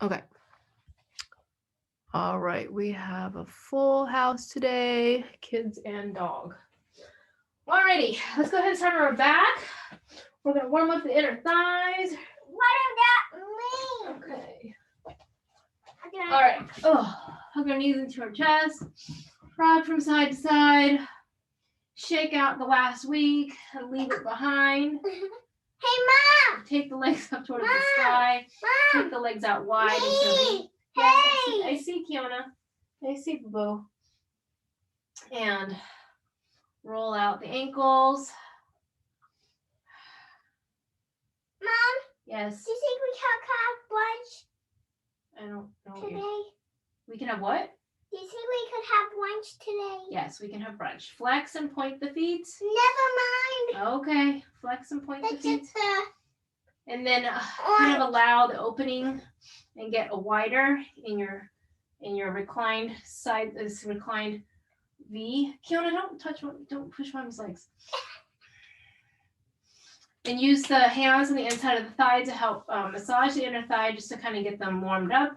Okay. All right, we have a full house today, kids and dog. Alrighty, let's go ahead and start on our back. We're gonna warm up the inner thighs. What does that mean? Okay. Okay. All right. Oh, hug our knees into our chest. Rock from side to side. Shake out the last week and leave it behind. Hey, Mom! Take the legs up towards Mom! the sky. Mom! Take the legs out wide. Me! Yes, Hey! I see, Kiona. I see, Boo. And roll out the ankles. Mom, Yes. do you think we can have lunch I don't know. today? We can have what? Do you think we could have lunch today? Yes, we can have brunch. Flex and point the feet. Never mind. Okay. Flex and point the That's feet. just And then kind of allow the opening and get a wider in your reclined side, this reclined V. Kiona, don't push Mom's legs. And use the hands on the inside of the thigh to help massage the inner thigh, just to kind of get them warmed up.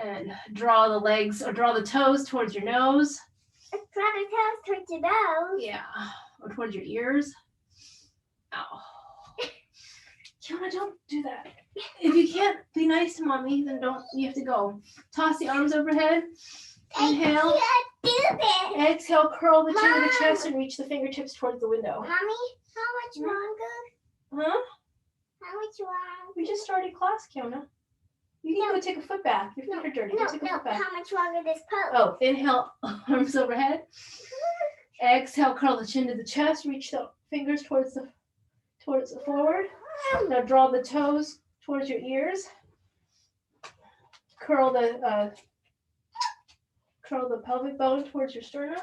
And draw the legs or draw the toes towards your nose. draw the toes towards your nose. Yeah, or towards your ears. Ow. Kiona, don't do that. If you can't be nice to Mommy, then don't. You have to go. Toss the arms overhead. Inhale. I can't do this. Exhale, curl the chin to the chest and reach the fingertips towards the window. Mommy, how much longer? Huh? How much longer? We just started class, Kiona. You can go take a foot bath. Your feet are dirty. Go take a foot bath. How much longer this pose? Oh, inhale, arms overhead. Exhale, curl the chin to the chest. Reach the fingers towards the forward. Now draw the toes towards your ears. Curl the pelvic bone towards your sternum.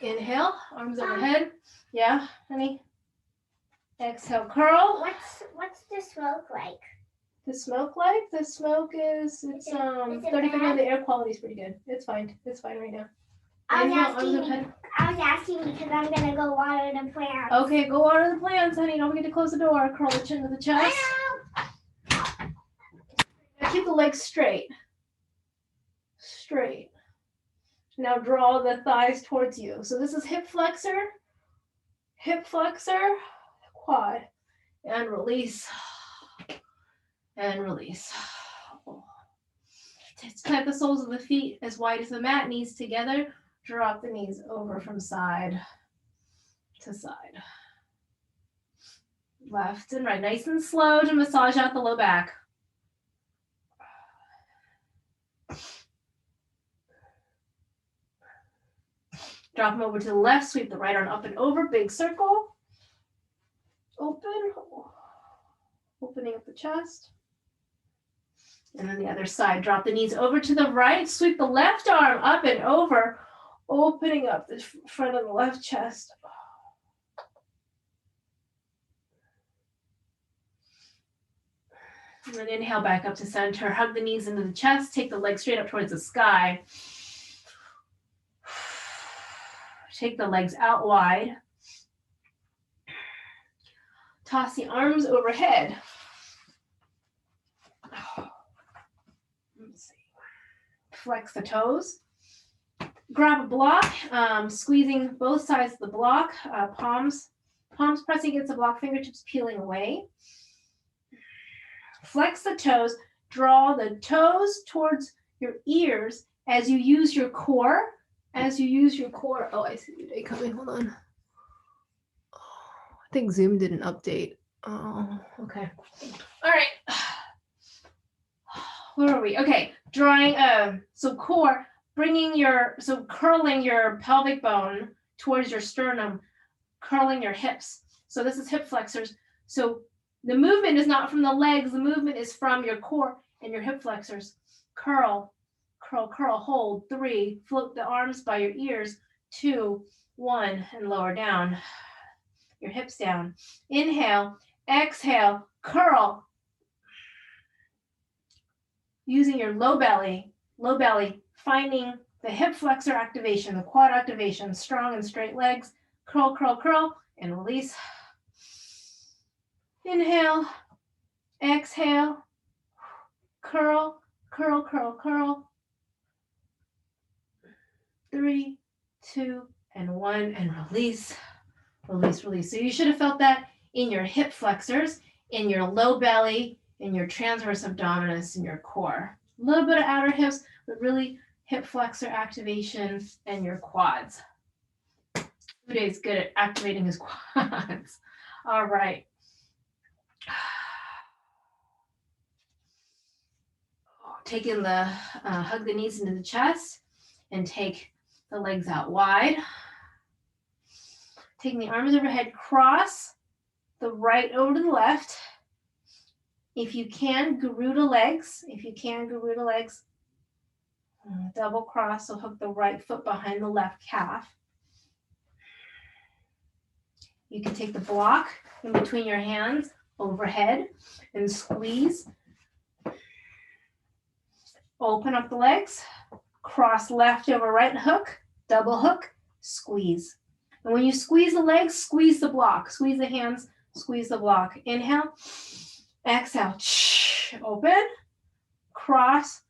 Inhale, arms overhead. Yeah, honey. Exhale, curl. What's the smoke like? The smoke like? The smoke is 35. The air quality is pretty good. It's fine. It's fine right now. I was asking because I'm gonna go water the plants. Okay, go water the plants, honey. Don't forget to close the door. Curl the chin to the chest. Now keep the legs straight. Straight. Now draw the thighs towards you. So this is hip flexor, quad, and release, and release. Plant the soles of the feet as wide as the mat, knees together. Drop the knees over from side to side. Left and right, nice and slow to massage out the low back. Drop them over to the left, sweep the right arm up and over, big circle. Open, opening up the chest. And then the other side, drop the knees over to the right, sweep the left arm up and over, opening up the front of the left chest. And then inhale back up to center, hug the knees into the chest, take the legs straight up towards the sky. Take the legs out wide. Toss the arms overhead. Let's see. Flex the toes. Grab a block, squeezing both sides of the block, palms pressing against the block, fingertips peeling away. Flex the toes. Draw the toes towards your ears as you use your core. Oh, I see your day coming. Hold on. Oh, I think Zoom did an update. Oh, okay. All right. Where are we? Okay. Drawing, so core, curling your pelvic bone towards your sternum, curling your hips. So this is hip flexors. So the movement is not from the legs. The movement is from your core and your hip flexors. Curl. Curl, curl, hold. 3, float the arms by your ears. 2, 1, and lower down. Your hips down. Inhale, exhale, curl. Using your low belly, finding the hip flexor activation, the quad activation, strong and straight legs. Curl, curl, curl, and release. Inhale, exhale, curl, curl, curl, curl. 3, 2, and 1, and release, release, release. So you should have felt that in your hip flexors, in your low belly, in your transverse abdominis, in your core. A little bit of outer hips, but really hip flexor activation and your quads. Uday's good at activating his quads. All right. Taking the, hug the knees into the chest and take the legs out wide. Taking the arms overhead, cross the right over to the left. If you can, Garuda legs. If you can, Garuda legs. Double cross, so hook the right foot behind the left calf. You can take the block in between your hands overhead and squeeze. Open up the legs, cross left over right hook, double hook, squeeze. And when you squeeze the legs, squeeze the block, squeeze the hands, squeeze the block. Inhale, exhale, open, cross,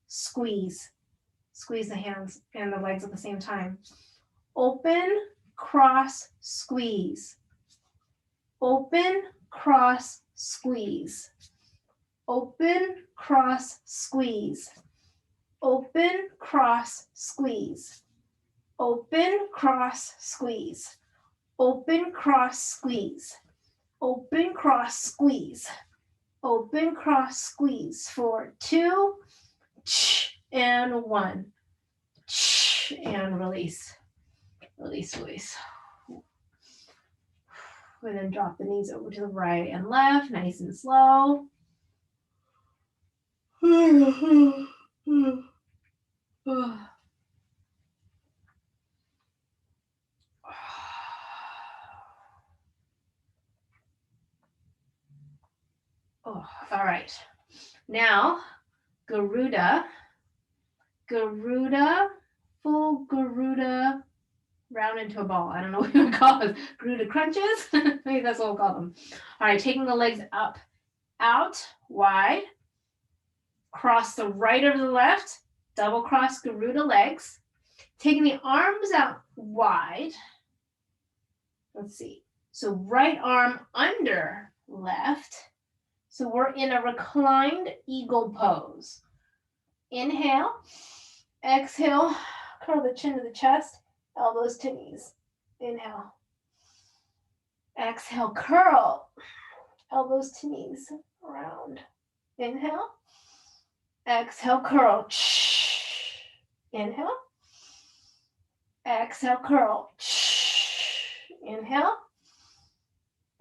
squeeze. Squeeze the hands and the legs at the same time. Open, cross, squeeze. Open, cross, squeeze. Open, cross, squeeze. Open, cross, squeeze. Open, cross, squeeze. Open, cross, squeeze. Open, cross, squeeze. Open, cross, squeeze. For 2, and 1, and release. Release, release. And then drop the knees over to the right and left, nice and slow. Oh, all right. Now, Garuda, full Garuda, round into a ball. I don't know what you would call it. Garuda crunches. Maybe that's what we'll call them. All right, taking the legs up, out, wide. Cross the right over the left. Double cross Garuda legs. Taking the arms out wide. Let's see. So right arm under left. So we're in a reclined eagle pose. Inhale, exhale, curl the chin to the chest, elbows to knees. Inhale. Exhale, curl, elbows to knees, round. Inhale. Exhale, curl. Inhale. Exhale, curl. Inhale.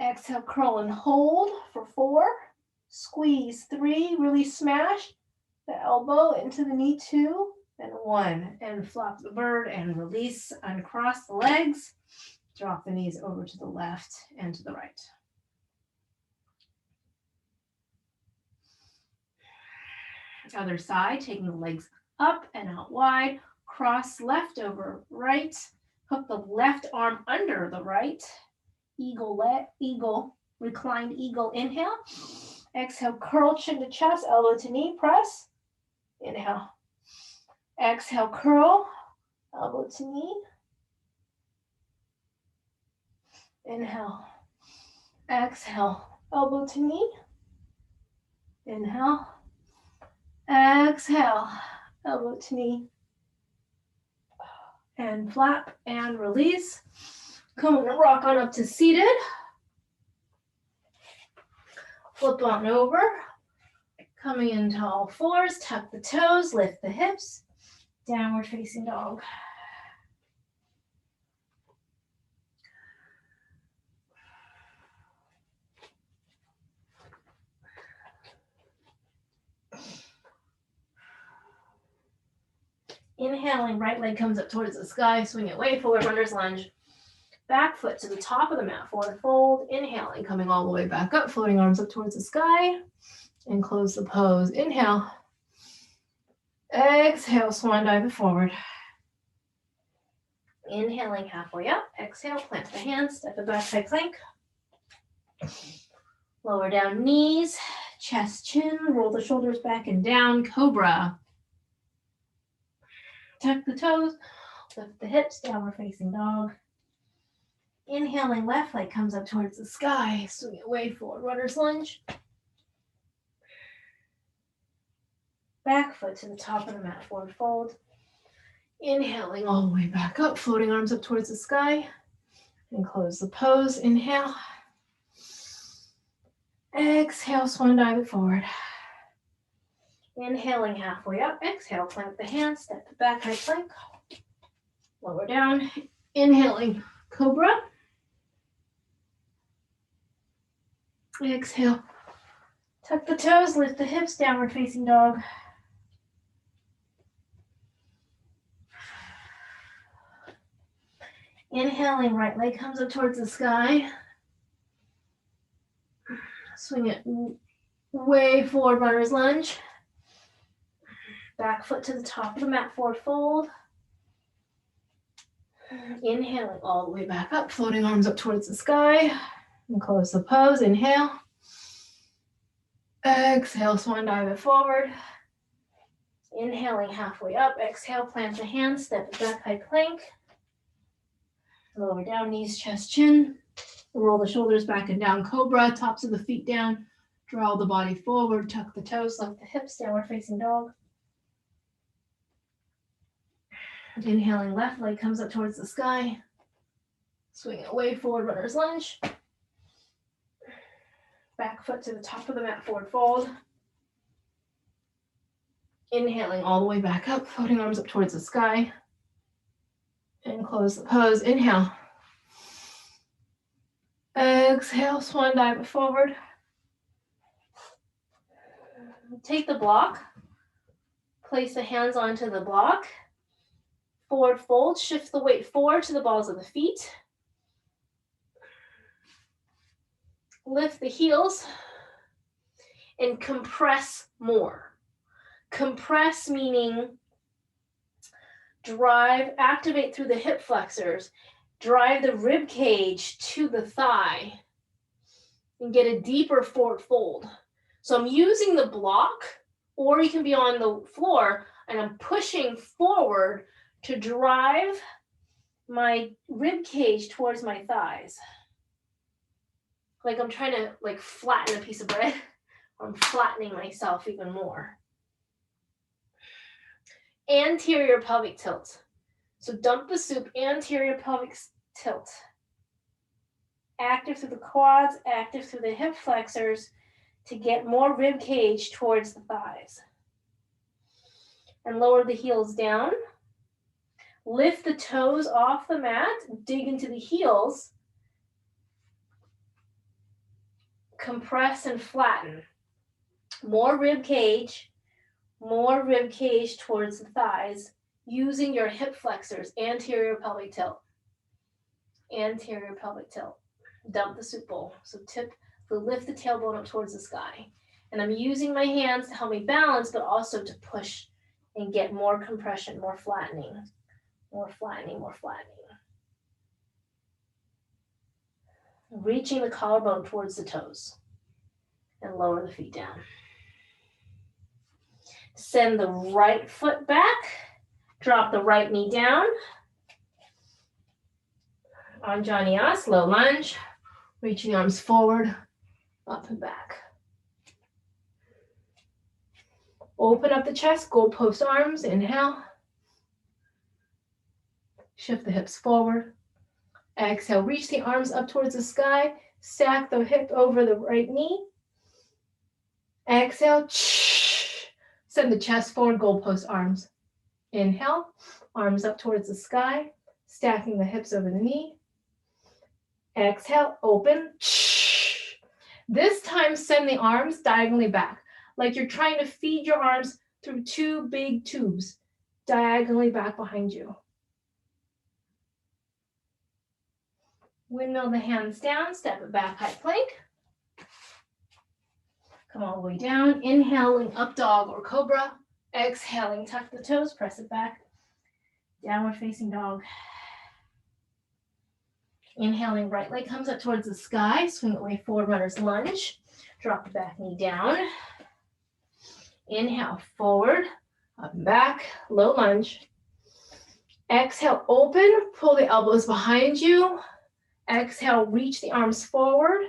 Exhale, curl and hold for 4. Squeeze 3, really smash the elbow into the knee 2, and 1. And flop the bird and release, uncross the legs. Drop the knees over to the left and to the right. Other side, taking the legs up and out wide. Cross left over right. Hook the left arm under the right. Eagle, reclined eagle. Inhale. Exhale, curl chin to chest, elbow to knee, press. Inhale. Exhale, curl, elbow to knee. Inhale. Exhale, elbow to knee. Inhale. Exhale, elbow to knee. And flap and release. Come and rock on up to seated. Flip on over. Coming into all fours, tuck the toes, lift the hips. Downward facing dog. Inhaling, right leg comes up towards the sky, swing it way forward, runner's lunge. Back foot to the top of the mat, forward fold. Inhaling, coming all the way back up, floating arms up towards the sky. And close the pose. Inhale. Exhale, swan dive it forward. Inhaling halfway up. Exhale, plant the hands, step it back, side plank. Lower down knees, chest, chin, roll the shoulders back and down, cobra. Tuck the toes, lift the hips, downward facing dog. Inhaling, left leg comes up towards the sky, swing it way forward, runner's lunge. Back foot to the top of the mat, forward fold. Inhaling all the way back up, floating arms up towards the sky. And close the pose, inhale. Exhale, swan dive it forward. Inhaling halfway up, exhale, plant the hands, step it back, high plank. Lower down, inhaling, cobra. Exhale, tuck the toes, lift the hips, downward facing dog. Inhaling, right leg comes up towards the sky. Swing it way forward, runner's lunge. Back foot to the top of the mat, forward fold. Inhaling all the way back up, floating arms up towards the sky. And close the pose, inhale. Exhale, swan dive it forward. Inhaling halfway up, exhale, plant the hands, step it back, high plank. Lower down, knees, chest, chin. Roll the shoulders back and down, cobra, tops of the feet down. Draw the body forward, tuck the toes, lift the hips, downward facing dog. Inhaling, left leg comes up towards the sky. Swing it way forward, runner's lunge. Back foot to the top of the mat, forward fold. Inhaling all the way back up, floating arms up towards the sky. And close the pose, inhale. Exhale, swan dive it forward. Take the block, place the hands onto the block. Forward fold, shift the weight forward to the balls of the feet. Lift the heels and compress more. Compress meaning drive, activate through the hip flexors, drive the rib cage to the thigh and get a deeper forward fold. So I'm using the block, or you can be on the floor and I'm pushing forward to drive my rib cage towards my thighs. Like I'm trying to flatten a piece of bread. I'm flattening myself even more. Anterior pelvic tilt. So dump the soup, anterior pelvic tilt. Active through the quads, active through the hip flexors to get more rib cage towards the thighs. And lower the heels down. Lift the toes off the mat, dig into the heels. Compress and flatten. More rib cage towards the thighs using your hip flexors, anterior pelvic tilt. Anterior pelvic tilt. Dump the soup bowl. So lift the tailbone up towards the sky. And I'm using my hands to help me balance, but also to push and get more compression, more flattening, more flattening, more flattening. Reaching the collarbone towards the toes and lower the feet down. Send the right foot back, drop the right knee down. Anjani, low lunge, reaching arms forward, up and back. Open up the chest, goalpost arms, inhale. Shift the hips forward. Exhale, reach the arms up towards the sky, stack the hip over the right knee. Exhale, send the chest forward, goalpost arms. Inhale, arms up towards the sky, stacking the hips over the knee. Exhale, open. This time, send the arms diagonally back, like you're trying to feed your arms through two big tubes, diagonally back behind you. Windmill the hands down, step it back, high plank. Come all the way down, inhaling up dog or cobra. Exhaling, tuck the toes, press it back. Downward facing dog. Inhaling, right leg comes up towards the sky, swing it way forward, runner's lunge. Drop the back knee down. Inhale, forward, up and back, low lunge. Exhale, open, pull the elbows behind you. Exhale, reach the arms forward.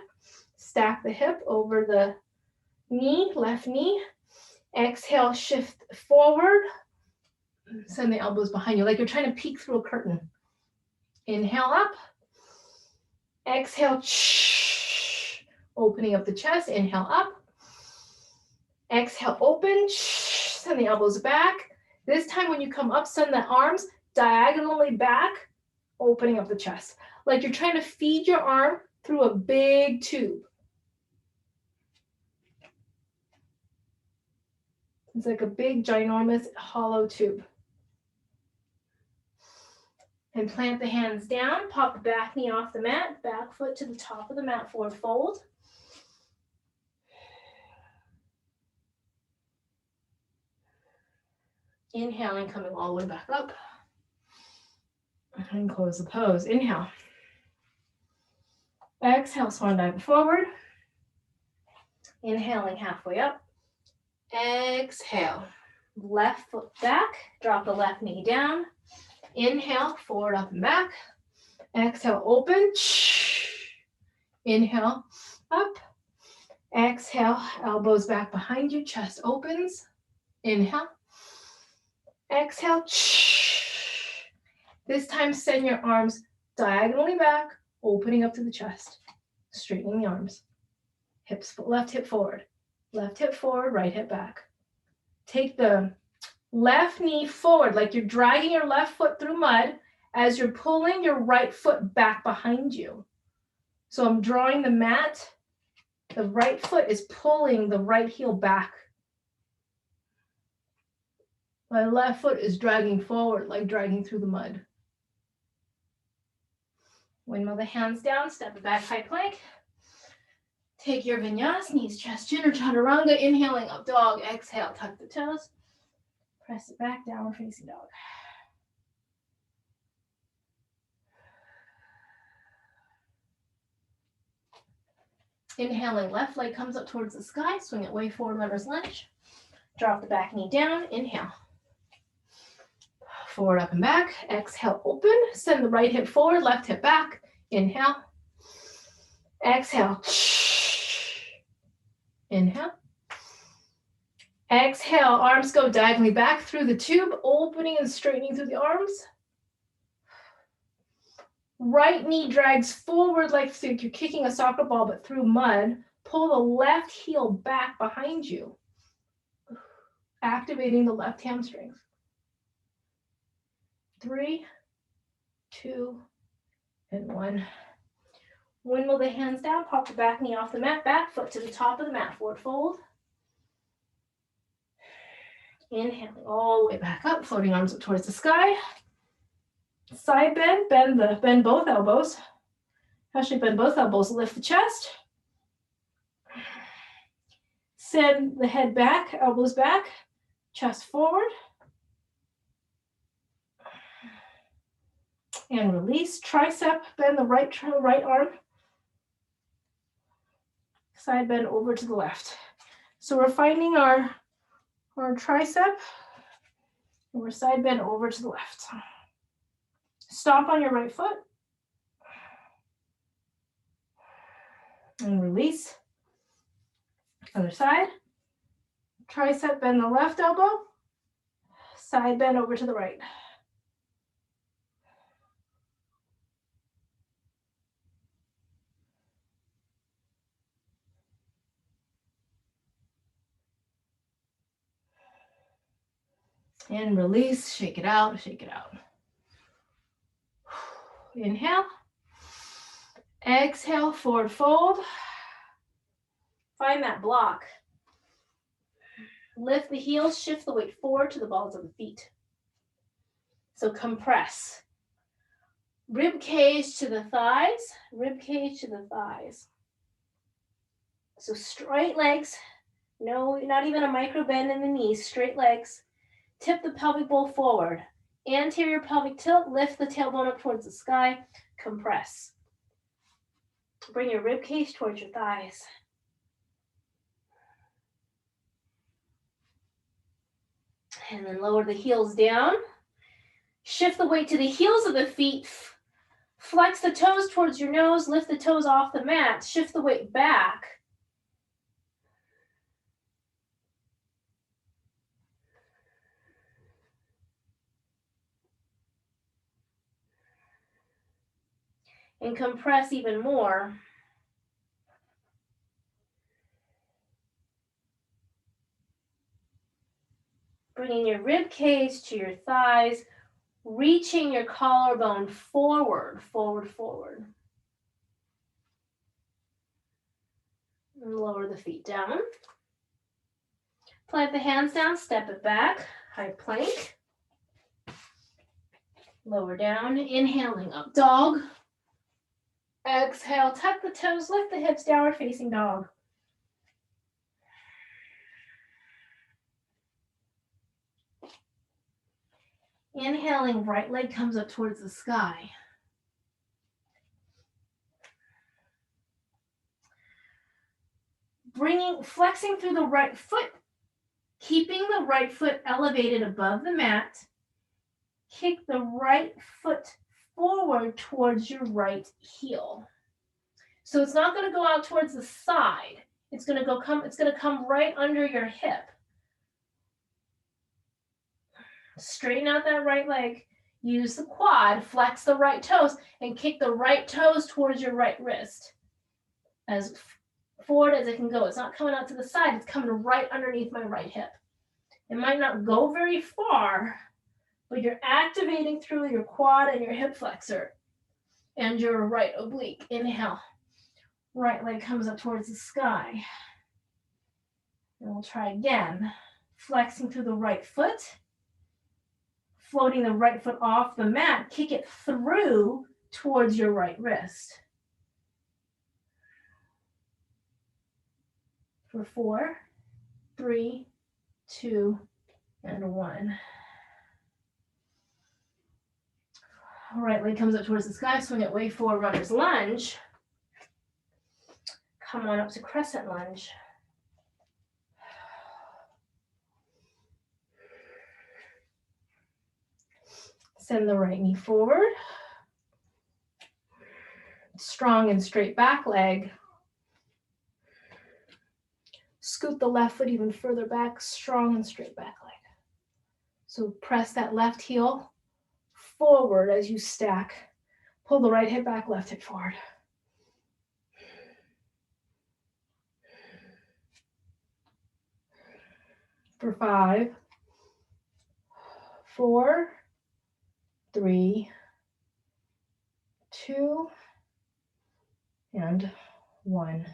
Stack the hip over the knee, left knee. Exhale, shift forward. Send the elbows behind you like you're trying to peek through a curtain. Inhale up. Exhale, opening up the chest. Inhale up. Exhale, open. Send the elbows back. This time when you come up, send the arms diagonally back, opening up the chest. Like you're trying to feed your arm through a big tube. It's like a big, ginormous, hollow tube. And plant the hands down, pop the back knee off the mat, back foot to the top of the mat, forward fold. Inhaling, coming all the way back up. And close the pose. Inhale. Exhale, swan dive forward. Inhaling halfway up. Exhale. Left foot back, drop the left knee down. Inhale, forward, up and back. Exhale, open. Inhale, up. Exhale, elbows back behind you, chest opens. Inhale. Exhale. This time, send your arms diagonally back, opening up to the chest. Straightening the arms. Hips, left hip forward, right hip back. Take the left knee forward, like you're dragging your left foot through mud as you're pulling your right foot back behind you. So I'm drawing the mat. The right foot is pulling the right heel back. My left foot is dragging forward, like dragging through the mud. Windmill the hands down, step it back, high plank. Take your vinyasa, knees, chest, chin, or chaturanga. Inhaling, up dog. Exhale, tuck the toes. Press it back, downward facing dog. Inhaling, left leg comes up towards the sky. Swing it way forward, runner's lunge. Drop the back knee down. Inhale. Forward, up and back. Exhale, open. Send the right hip forward, left hip back. Inhale. Exhale. Inhale. Exhale, arms go diagonally back through the tube, opening and straightening through the arms. Right knee drags forward like you're kicking a soccer ball, but through mud. Pull the left heel back behind you, activating the left hamstrings. 3, 2, and 1. Windmill the hands down, pop the back knee off the mat, back foot to the top of the mat, forward fold. Inhaling all the way back up, floating arms up towards the sky. Side bend, bend both elbows. Actually, bend both elbows, lift the chest. Send the head back, elbows back, chest forward. And release, tricep, bend the right arm. Side bend over to the left. So we're finding our tricep, and we're side bend over to the left. Stomp on your right foot. And release. Other side. Tricep, bend the left elbow. Side bend over to the right. And release, shake it out, shake it out. Inhale. Exhale, forward fold. Find that block. Lift the heels, shift the weight forward to the balls of the feet. So compress. Rib cage to the thighs, rib cage to the thighs. So straight legs, no, not even a micro bend in the knees, straight legs. Tip the pelvic bowl forward. Anterior pelvic tilt, lift the tailbone up towards the sky, compress. Bring your rib cage towards your thighs. And then lower the heels down. Shift the weight to the heels of the feet. Flex the toes towards your nose. Lift the toes off the mat. Shift the weight back. And compress even more. Bringing your rib cage to your thighs, reaching your collarbone forward, forward, forward. And lower the feet down. Plant the hands down, step it back, high plank. Lower down, inhaling up dog. Exhale, tuck the toes, lift the hips, downward facing dog. Inhaling, right leg comes up towards the sky. Flexing through the right foot, keeping the right foot elevated above the mat. Kick the right foot forward towards your right heel. So it's not going to go out towards the side. It's going to come right under your hip. Straighten out that right leg. Use the quad, flex the right toes, and kick the right toes towards your right wrist. As forward as it can go. It's not coming out to the side. It's coming right underneath my right hip. It might not go very far, but you're activating through your quad and your hip flexor and your right oblique. Inhale. Right leg comes up towards the sky. And we'll try again. Flexing through the right foot. Floating the right foot off the mat. Kick it through towards your right wrist. For 4, 3, 2, and 1. Right leg comes up towards the sky. Swing it way forward, runner's lunge. Come on up to crescent lunge. Send the right knee forward. Strong and straight back leg. Scoot the left foot even further back, strong and straight back leg. So press that left heel forward as you stack. Pull the right hip back, left hip forward. For 5, 4, 3, 2, and 1.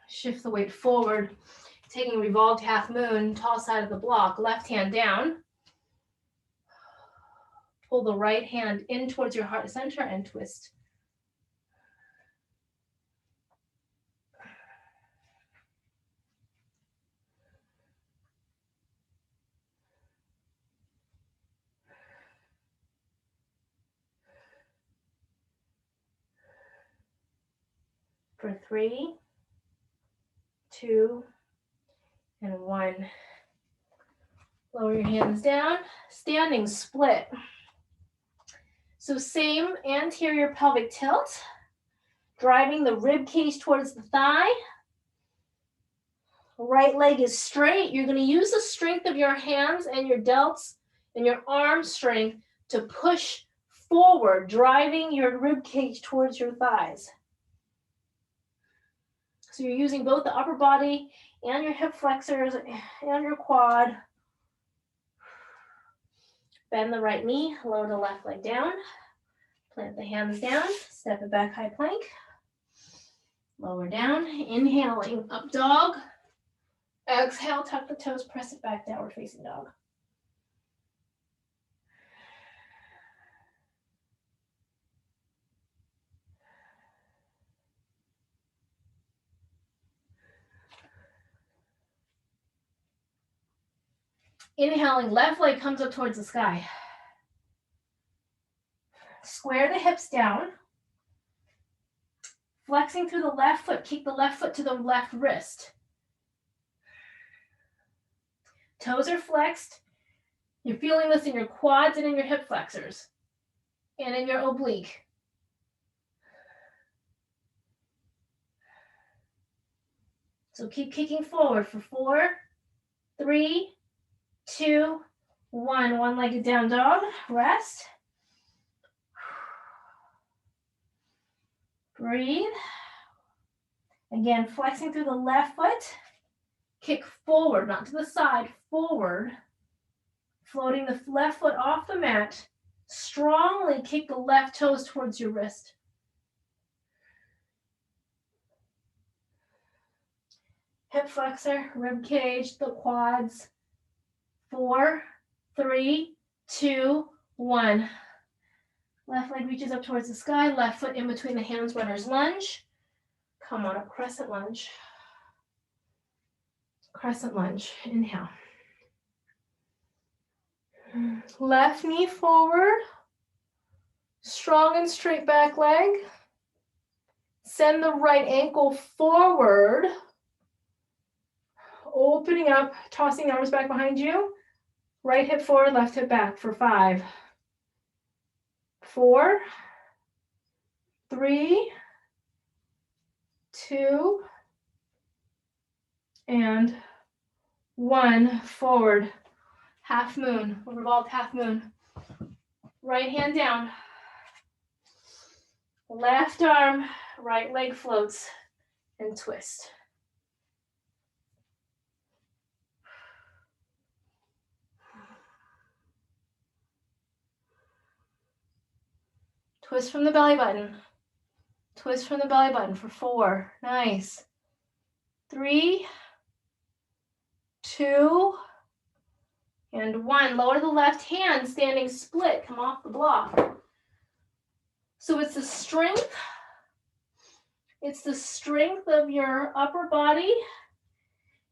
Shift the weight forward, taking revolved half moon, tall side of the block, left hand down. Pull the right hand in towards your heart center and twist. For 3, 2, and 1. Lower your hands down, standing split. So same anterior pelvic tilt, driving the rib cage towards the thigh. Right leg is straight. You're going to use the strength of your hands and your delts and your arm strength to push forward, driving your rib cage towards your thighs. So you're using both the upper body and your hip flexors and your quad. Bend the right knee, lower the left leg down. Plant the hands down, step it back, high plank. Lower down, inhaling, up dog. Exhale, tuck the toes, press it back, downward facing dog. Inhaling, left leg comes up towards the sky. Square the hips down. Flexing through the left foot, kick the left foot to the left wrist. Toes are flexed. You're feeling this in your quads and in your hip flexors and in your oblique. So keep kicking forward for 4, 3, 2, 1. One-legged down dog. Rest. Breathe. Again, flexing through the left foot. Kick forward, not to the side, forward. Floating the left foot off the mat. Strongly kick the left toes towards your wrist. Hip flexor, rib cage, the quads. 4, 3, 2, 1. Left leg reaches up towards the sky. Left foot in between the hands, runner's lunge. Come on up, crescent lunge. Crescent lunge. Inhale. Left knee forward. Strong and straight back leg. Send the right ankle forward. Opening up, tossing the arms back behind you. Right hip forward, left hip back for 5, 4, 3, 2, and 1. Forward. Half moon, revolved half moon. Right hand down. Left arm, right leg floats and twist. Twist from the belly button. Twist from the belly button for 4. Nice. 3, 2, and 1. Lower the left hand, standing split. Come off the block. So it's the strength. It's the strength of your upper body,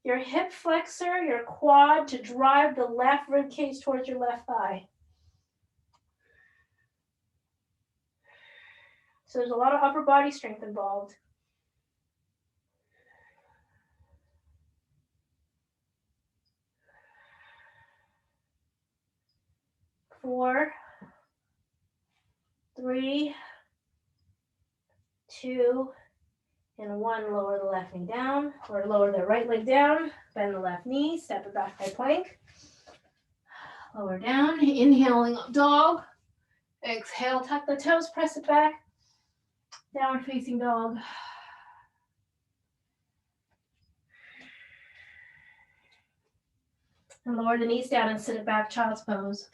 your hip flexor, your quad to drive the left rib cage towards your left thigh. So there's a lot of upper body strength involved. Four, 3, 2, and 1. Lower the left knee down, or lower the right leg down, bend the left knee, step it back high plank. Lower down, inhaling up dog. Exhale, tuck the toes, press it back. Downward facing dog. And lower the knees down and sit it back, child's pose.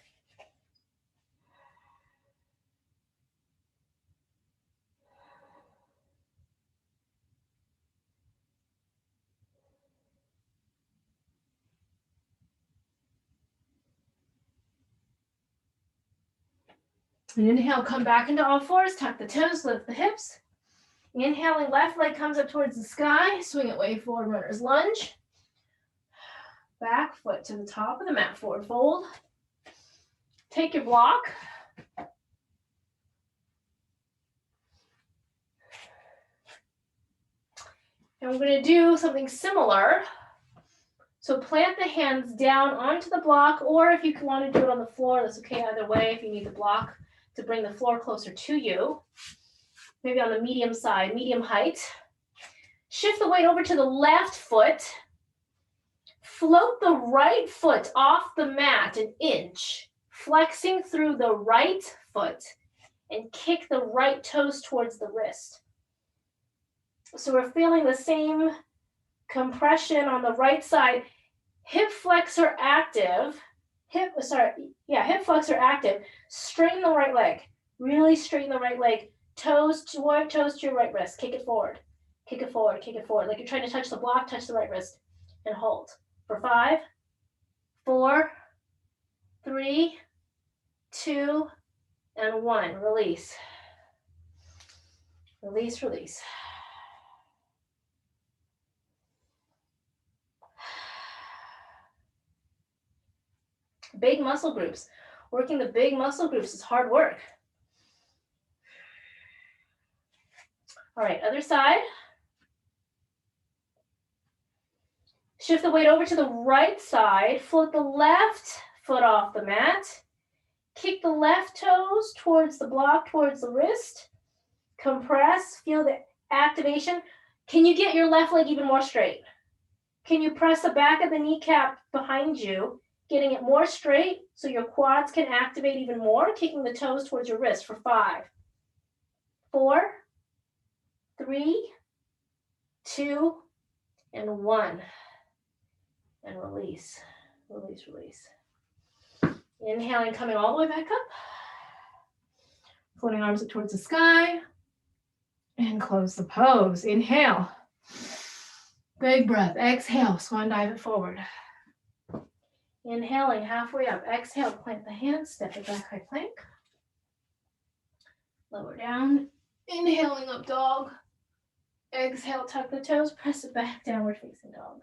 And inhale, come back into all fours, tuck the toes, lift the hips. Inhaling, left leg comes up towards the sky, swing it way forward, runner's lunge. Back foot to the top of the mat, forward fold. Take your block. And we're going to do something similar. So plant the hands down onto the block, or if you want to do it on the floor, that's okay either way if you need the block to bring the floor closer to you. Maybe on the medium side, medium height. Shift the weight over to the left foot. Float the right foot off the mat an inch, flexing through the right foot, and kick the right toes towards the wrist. So we're feeling the same compression on the right side. Hip flexor active. Hip flexor active. Straighten the right leg. Really straighten the right leg. Toes to your right wrist. Kick it forward. Kick it forward. Kick it forward. Like you're trying to touch the block, touch the right wrist. And hold. For 5, 4, 3, 2, and 1. Release. Release, release. Big muscle groups. Working the big muscle groups is hard work. All right, other side. Shift the weight over to the right side. Float the left foot off the mat. Kick the left toes towards the block, towards the wrist. Compress. Feel the activation. Can you get your left leg even more straight? Can you press the back of the kneecap behind you, getting it more straight so your quads can activate even more, kicking the toes towards your wrist for 5, 4, 3, 2, and 1. And release, release, release. Inhaling, coming all the way back up. Floating arms up towards the sky. And close the pose. Inhale. Big breath. Exhale, swan dive it forward. Inhaling, halfway up. Exhale, plant the hands, step it back, high plank. Lower down. Inhaling, up dog. Exhale, tuck the toes, press it back, downward facing dog.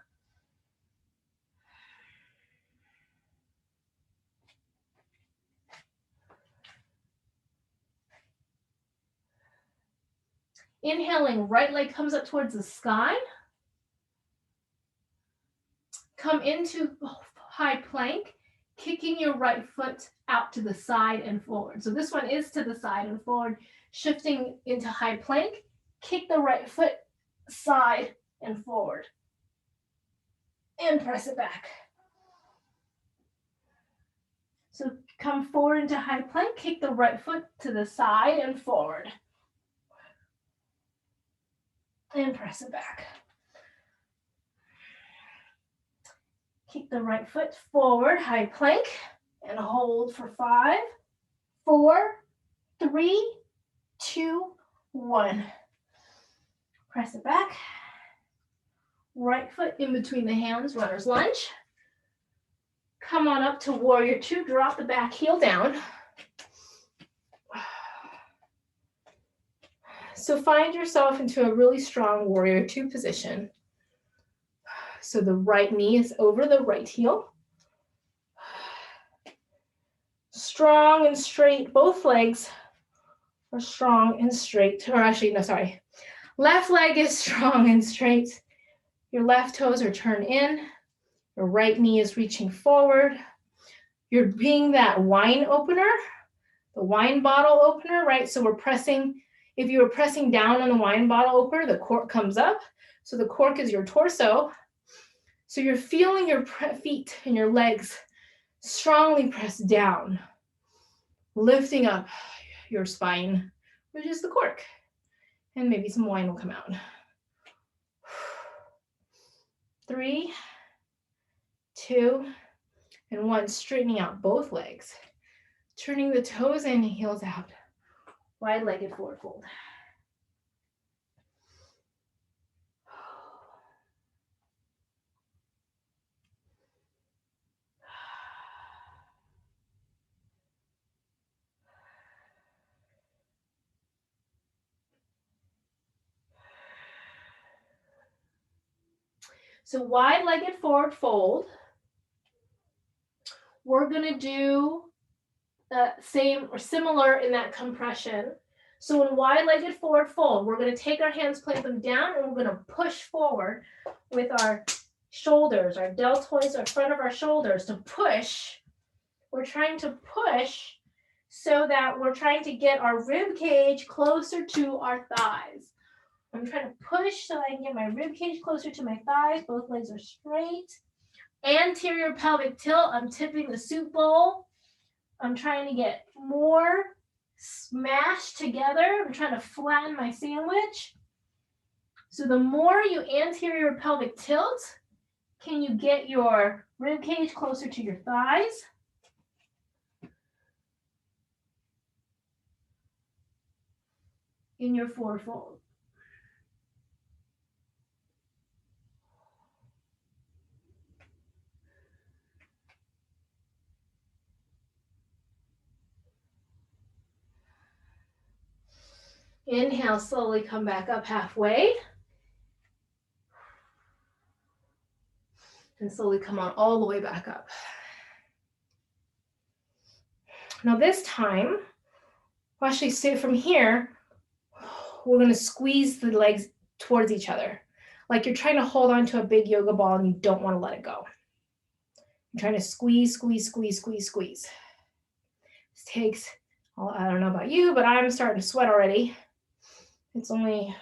Inhaling, right leg comes up towards the sky. Come into high plank, kicking your right foot out to the side and forward. So this one is to the side and forward, shifting into high plank, kick the right foot side and forward. And press it back. So come forward into high plank, kick the right foot to the side and forward. And press it back. Kick the right foot forward, high plank, and hold for 5, 4, 3, 2, 1. Press it back. Right foot in between the hands, runner's lunge. Come on up to warrior 2, drop the back heel down. So find yourself into a really strong warrior 2 position. So the right knee is over the right heel. Strong and straight, both legs are strong and straight. Or actually, no, sorry. Left leg is strong and straight. Your left toes are turned in. Your right knee is reaching forward. You're being that wine opener, the wine bottle opener, right? So we're pressing, if you were pressing down on the wine bottle opener, the cork comes up. So the cork is your torso. So you're feeling your feet and your legs strongly pressed down, lifting up your spine, which is the cork. And maybe some wine will come out. 3, 2, and 1. Straightening out both legs. Turning the toes in and heels out. Wide-legged forward fold. So wide-legged forward fold. We're going to do same or similar in that compression. So in wide-legged forward fold, we're going to take our hands, plant them down, and we're going to push forward with our shoulders, our deltoids, our front of our shoulders to push. We're trying to push so that we're trying to get our rib cage closer to our thighs. I'm trying to push so I can get my rib cage closer to my thighs. Both legs are straight. Anterior pelvic tilt. I'm tipping the soup bowl. I'm trying to get more smashed together. I'm trying to flatten my sandwich. So the more you anterior pelvic tilt, can you get your rib cage closer to your thighs? In your forward fold. Inhale, slowly come back up halfway. And slowly come on all the way back up. Now this time, we'll actually stay from here. We're going to squeeze the legs towards each other. like you're trying to hold on to a big yoga ball and you don't want to let it go. You're trying to squeeze, squeeze, squeeze, squeeze, squeeze. This takes, well, I don't know about you, but I'm starting to sweat already. It's only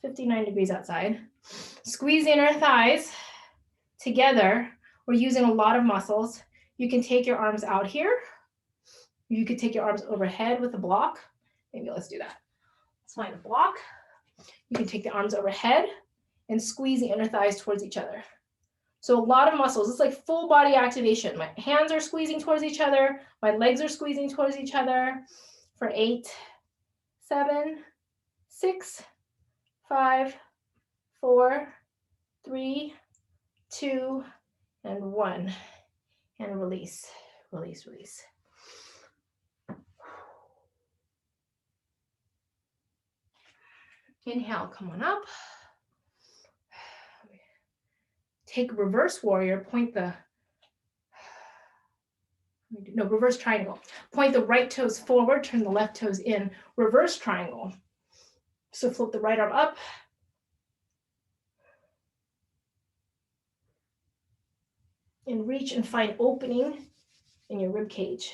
59 degrees outside. Squeeze the inner thighs together. We're using a lot of muscles. You can take your arms out here. You could take your arms overhead with a block. Maybe let's do that. Let's find a block. You can take the arms overhead and squeeze the inner thighs towards each other. So a lot of muscles. It's like full body activation. My hands are squeezing towards each other. My legs are squeezing towards each other for 8, 7, 6, 5, 4, 3, 2, and 1. And release, release, release. Inhale, come on up. Take reverse warrior, reverse triangle. Point the right toes forward, turn the left toes in. Reverse triangle. So float the right arm up. And reach and find opening in your rib cage.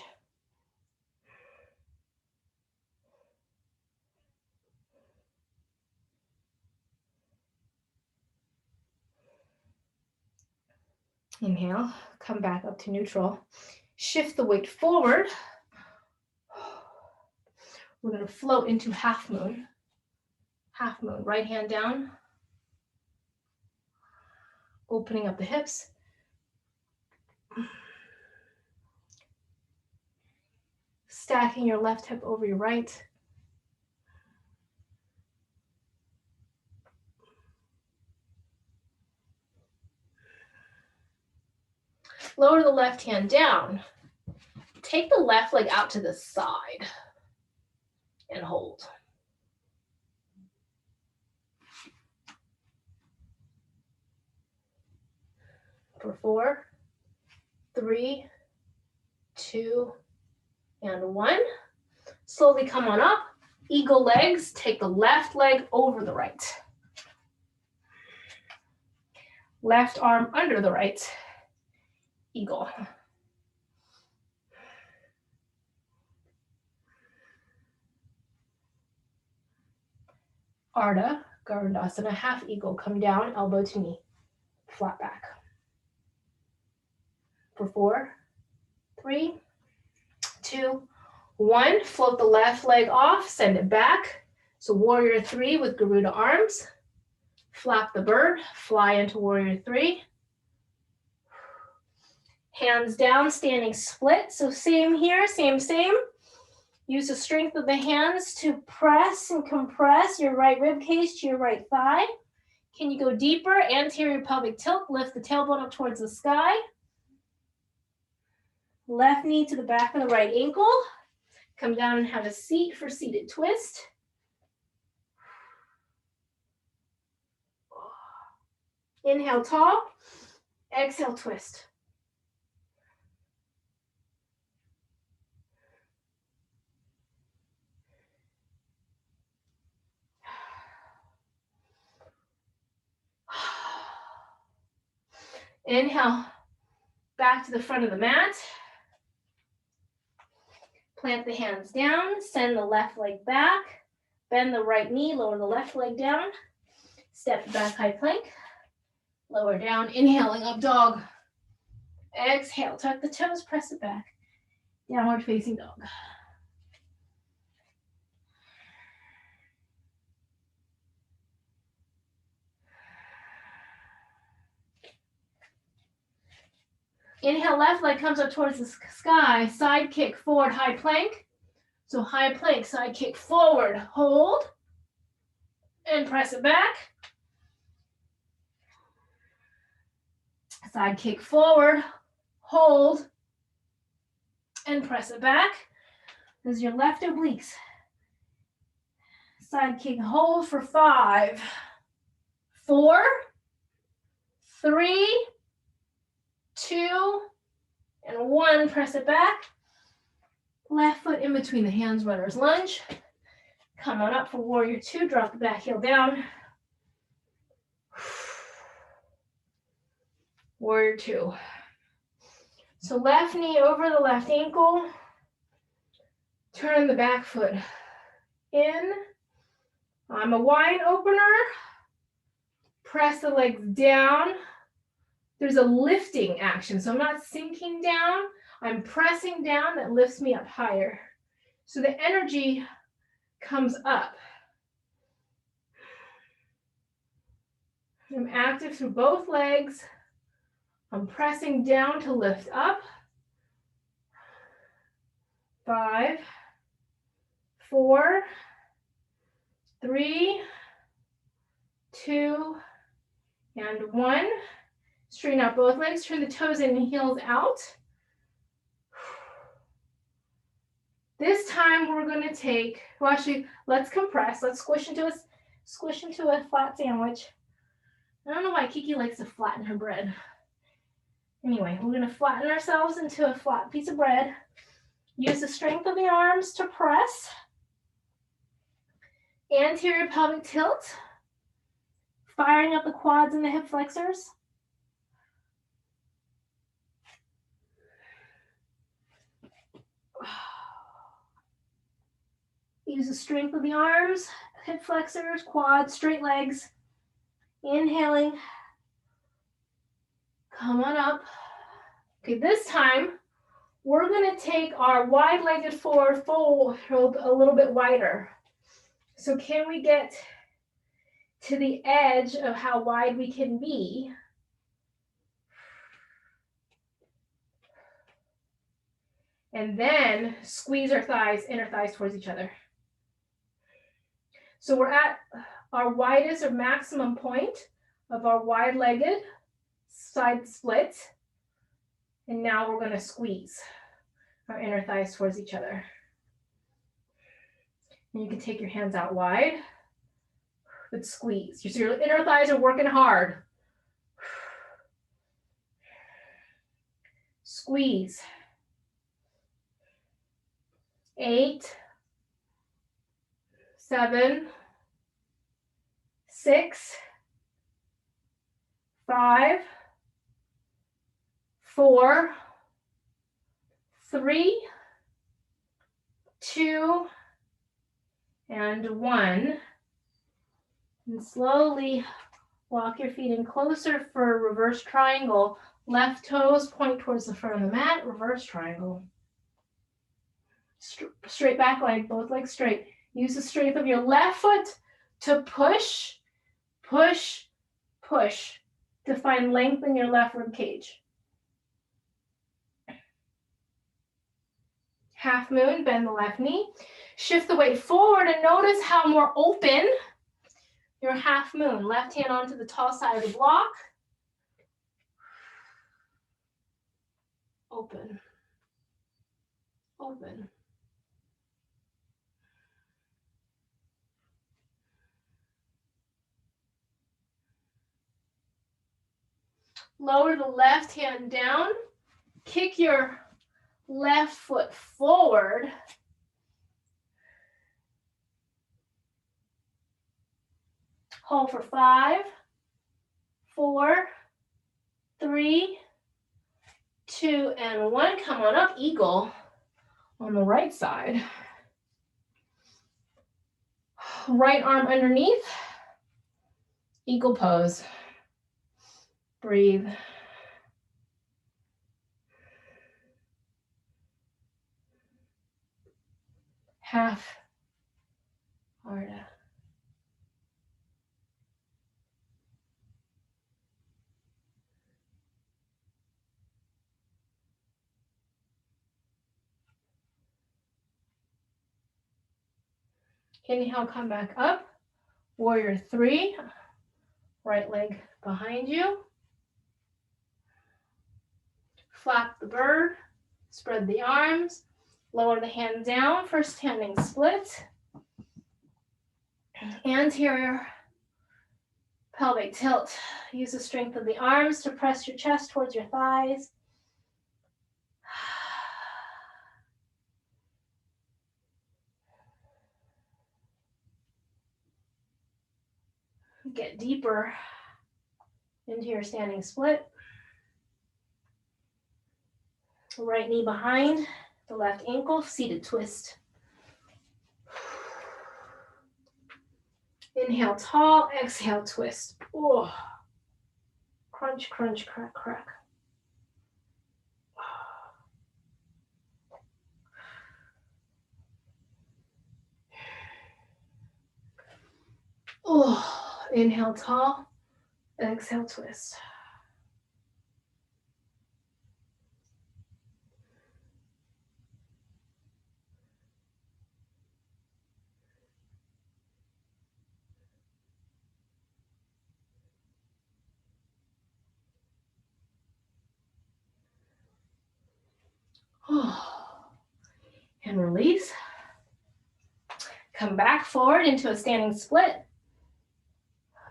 Inhale, come back up to neutral. Shift the weight forward. We're going to float into half moon. Half moon, right hand down. Opening up the hips. Stacking your left hip over your right. Lower the left hand down. Take the left leg out to the side and hold. For 4, 3, 2, and 1. Slowly come on up. Eagle legs. Take the left leg over the right. Left arm under the right. Eagle. Ardha Garudasana, half eagle. Come down, elbow to knee. Flat back. For 4, 3, 2, 1. Float the left leg off, send it back. So warrior 3 with Garuda arms. Flap the bird, fly into warrior 3. Hands down, standing split. So same here, same. Use the strength of the hands to press and compress your right rib cage to your right thigh. Can you go deeper? Anterior pelvic tilt. Lift the tailbone up towards the sky. Left knee to the back of the right ankle. Come down and have a seat for seated twist. Inhale tall. Exhale twist. Inhale, back to the front of the mat. Plant the hands down, send the left leg back, bend the right knee, lower the left leg down, step back high plank, lower down, inhaling up dog. Exhale, tuck the toes, press it back, downward facing dog. Inhale, left leg comes up towards the sky. Side kick, forward, high plank. So high plank, side kick, forward, hold, and press it back. Side kick, forward, hold, and press it back. This is your left obliques. Side kick, hold for 5, 4, 3, 2, and 1. Press it back. Left foot in between the hands, runner's lunge. Come on up for warrior 2. Drop the back heel down. Warrior two. So left knee over the left ankle. Turn the back foot in. I'm a wide opener. Press the legs down. There's a lifting action, so I'm not sinking down. I'm pressing down, that lifts me up higher. So the energy comes up. I'm active through both legs. I'm pressing down to lift up. 5, 4, 3, 2, and 1. Straighten out both legs, turn the toes in and heels out. This time we're going to take, well actually, let's compress. Let's squish into a flat sandwich. I don't know why Kiki likes to flatten her bread. Anyway, we're going to flatten ourselves into a flat piece of bread. Use the strength of the arms to press. Anterior pelvic tilt. Firing up the quads and the hip flexors. Use the strength of the arms, hip flexors, quads, straight legs. Inhaling. Come on up. Okay, this time we're going to take our wide-legged forward fold a little bit wider. So can we get to the edge of how wide we can be? And then squeeze our thighs, inner thighs towards each other. So we're at our widest or maximum point of our wide-legged side split. And now we're going to squeeze our inner thighs towards each other. And you can take your hands out wide, but squeeze. So your inner thighs are working hard. Squeeze. 8, 7, 6, 5, 4, 3, 2, and 1. And slowly walk your feet in closer for a reverse triangle. Left toes point towards the front of the mat, reverse triangle. Straight back leg, both legs straight. Use the strength of your left foot to push, push, push to find length in your left rib cage. Half moon, bend the left knee. Shift the weight forward and notice how more open your half moon. Left hand onto the tall side of the block. Open. Open. Lower the left hand down. Kick your left foot forward. Hold for 5, 4, 3, 2, and 1. Come on up, eagle on the right side. Right arm underneath, eagle pose. Breathe. Half Arda. Inhale, come back up. Warrior 3. Right leg behind you. Flap the bird. Spread the arms. Lower the hand down for standing split. Anterior pelvic tilt. Use the strength of the arms to press your chest towards your thighs. Get deeper into your standing split. Right knee behind the left ankle, seated twist. Inhale tall, exhale twist. Oh. Crunch, crunch, crack, crack. Oh, inhale tall, exhale twist. Oh. And release. Come back forward into a standing split.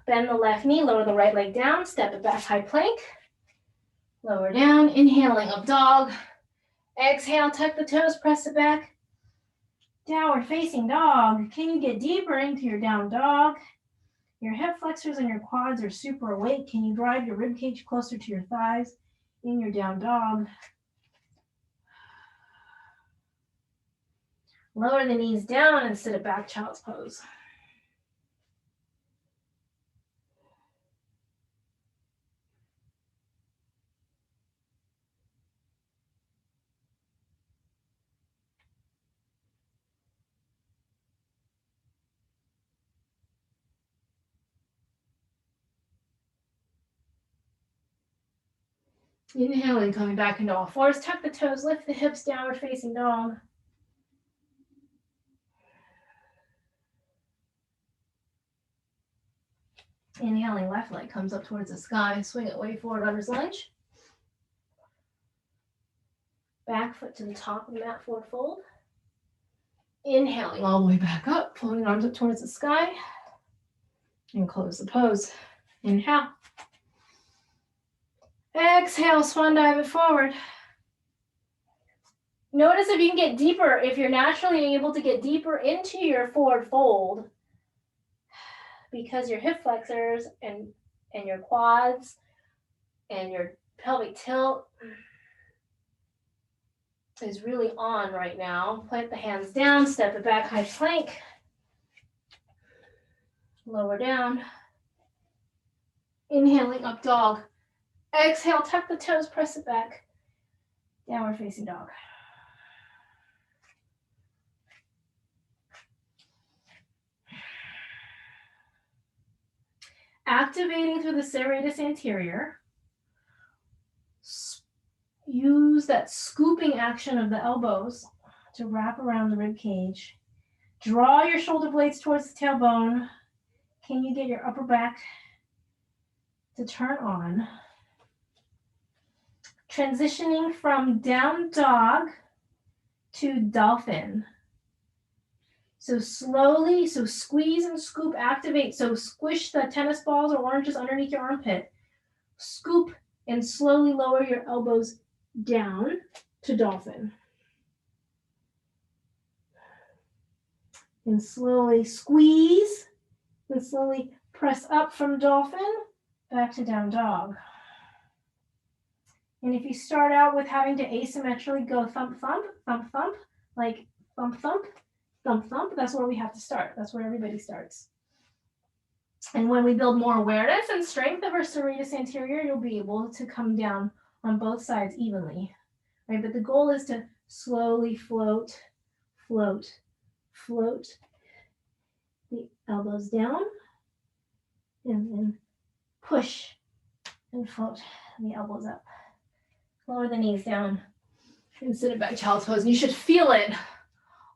Bend the left knee, lower the right leg down, step it back, high plank. Lower down, inhaling up dog. Exhale, tuck the toes, press it back. Downward facing dog. Can you get deeper into your down dog? Your hip flexors and your quads are super awake. Can you drive your rib cage closer to your thighs in your down dog? Lower the knees down and sit it back, child's pose. Inhaling, coming back into all fours. Tuck the toes, lift the hips, downward facing dog. Inhaling, left leg comes up towards the sky. Swing it way forward, runner's lunge. Back foot to the top of the mat, forward fold. Inhaling all the way back up, pulling arms up towards the sky. And close the pose. Inhale. Exhale, swan dive it forward. Notice if you can get deeper, if you're naturally able to get deeper into your forward fold, because your hip flexors and your quads and your pelvic tilt is really on right now. Plant the hands down, step it back, high plank. Lower down. Inhaling up dog. Exhale, tuck the toes, press it back. Downward facing dog. Activating through the serratus anterior. Use that scooping action of the elbows to wrap around the rib cage. Draw your shoulder blades towards the tailbone. Can you get your upper back to turn on? Transitioning from down dog to dolphin. So slowly, so squeeze and scoop, activate. So squish the tennis balls or oranges underneath your armpit. Scoop and slowly lower your elbows down to dolphin. And slowly squeeze and slowly press up from dolphin back to down dog. And if you start out with having to asymmetrically go thump, thump, thump, thump, like thump, thump, thump, thump, that's where we have to start. That's where everybody starts. And when we build more awareness and strength of our serratus anterior, you'll be able to come down on both sides evenly, right? But the goal is to slowly float, float, float the elbows down, and then push and float the elbows up. Lower the knees down and sit it back, child's pose. And you should feel it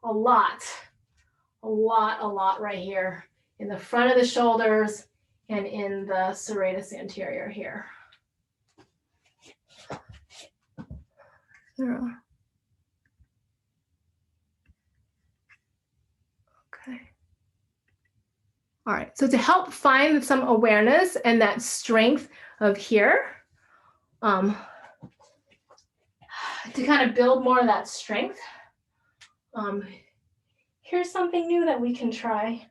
a lot right here in the front of the shoulders and in the serratus anterior here. There are. Okay. All right, so to help find some awareness and that strength of here, to kind of build more of that strength, here's something new that we can try.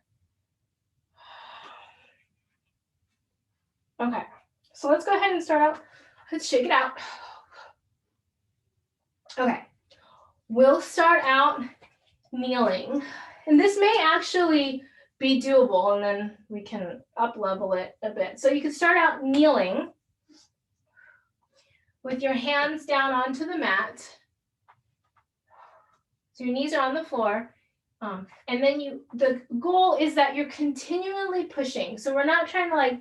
Okay, so let's go ahead and start out. Let's shake it out. Okay, we'll start out kneeling. And this may actually be doable, and then we can up level it a bit. So you can start out kneeling with your hands down onto the mat. So your knees are on the floor. And then the goal is that you're continually pushing. So we're not trying to like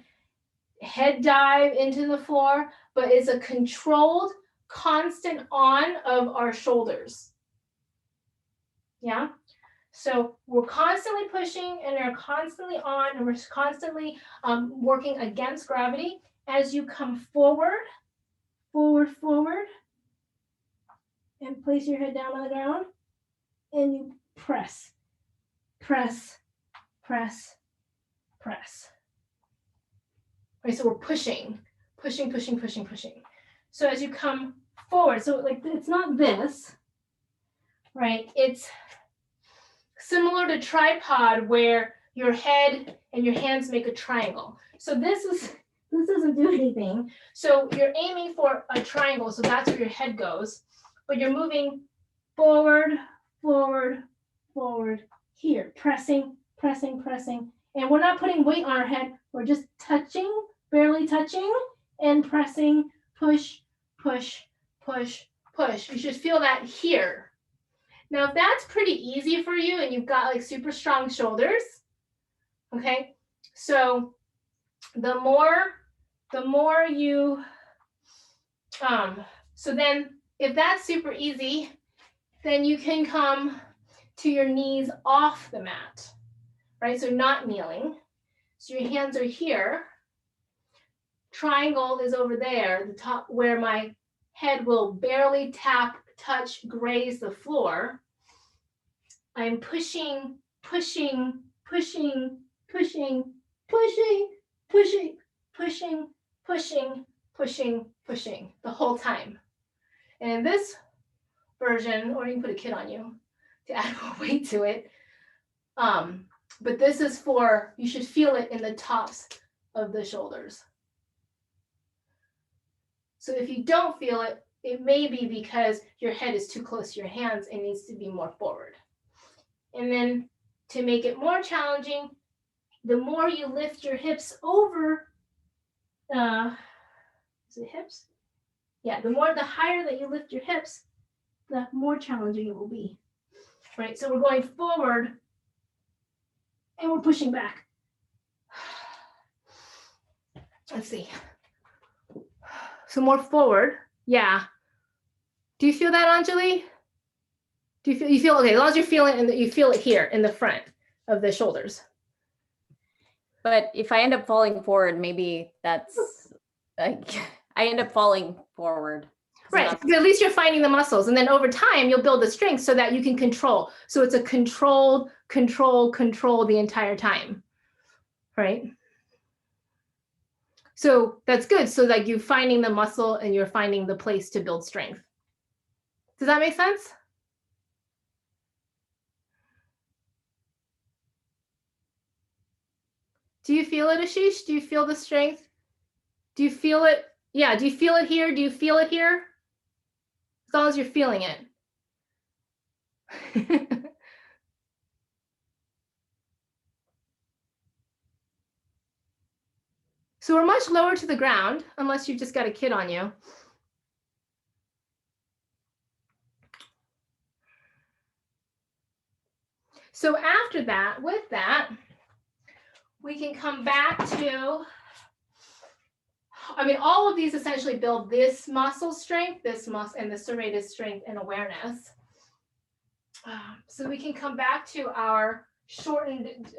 head dive into the floor, but it's a controlled, constant on of our shoulders. Yeah. So we're constantly pushing and we're constantly on and we're constantly working against gravity. As you come forward, forward, and place your head down on the ground, and you press. Right, so we're pushing. So as you come forward, so like it's not this, right? It's similar to tripod where your head and your hands make a triangle. So this doesn't do anything. So you're aiming for a triangle, so that's where your head goes, but you're moving forward, here, pressing. And we're not putting weight on our head, we're just touching, barely touching, and pressing, push. You should feel that here. Now, if that's pretty easy for you and you've got like super strong shoulders, okay, so the more you, so then if that's super easy, then you can come to your knees off the mat, right? So not kneeling. So your hands are here. Triangle is over there, the top where my head will barely touch, graze the floor. I'm pushing the whole time. And in this version, or you can put a kid on you to add more weight to it. But this is for, you should feel it in the tops of the shoulders. So if you don't feel it, it may be because your head is too close to your hands and needs to be more forward. And then to make it more challenging, the more you lift your hips over, is it hips? Yeah, the higher that you lift your hips, the more challenging it will be. Right, so we're going forward and we're pushing back. Let's see. So more forward, yeah. Do you feel that, Anjali? Do you feel okay? As long as you're feeling and you feel it here in the front of the shoulders. But if I end up falling forward, maybe that's like I end up falling forward. Right. But at least you're finding the muscles, and then over time you'll build the strength so that you can control. So it's a control the entire time, right? So that's good. So like you're finding the muscle and you're finding the place to build strength. Does that make sense? Do you feel it, Ashish? Do you feel the strength? Do you feel it? Yeah, do you feel it here? Do you feel it here? As long as you're feeling it. So we're much lower to the ground, unless you've just got a kid on you. So after that, with that, we can come back to, I mean, all of these essentially build this muscle strength, this muscle, and the serrated strength and awareness. So we can come back to our shortened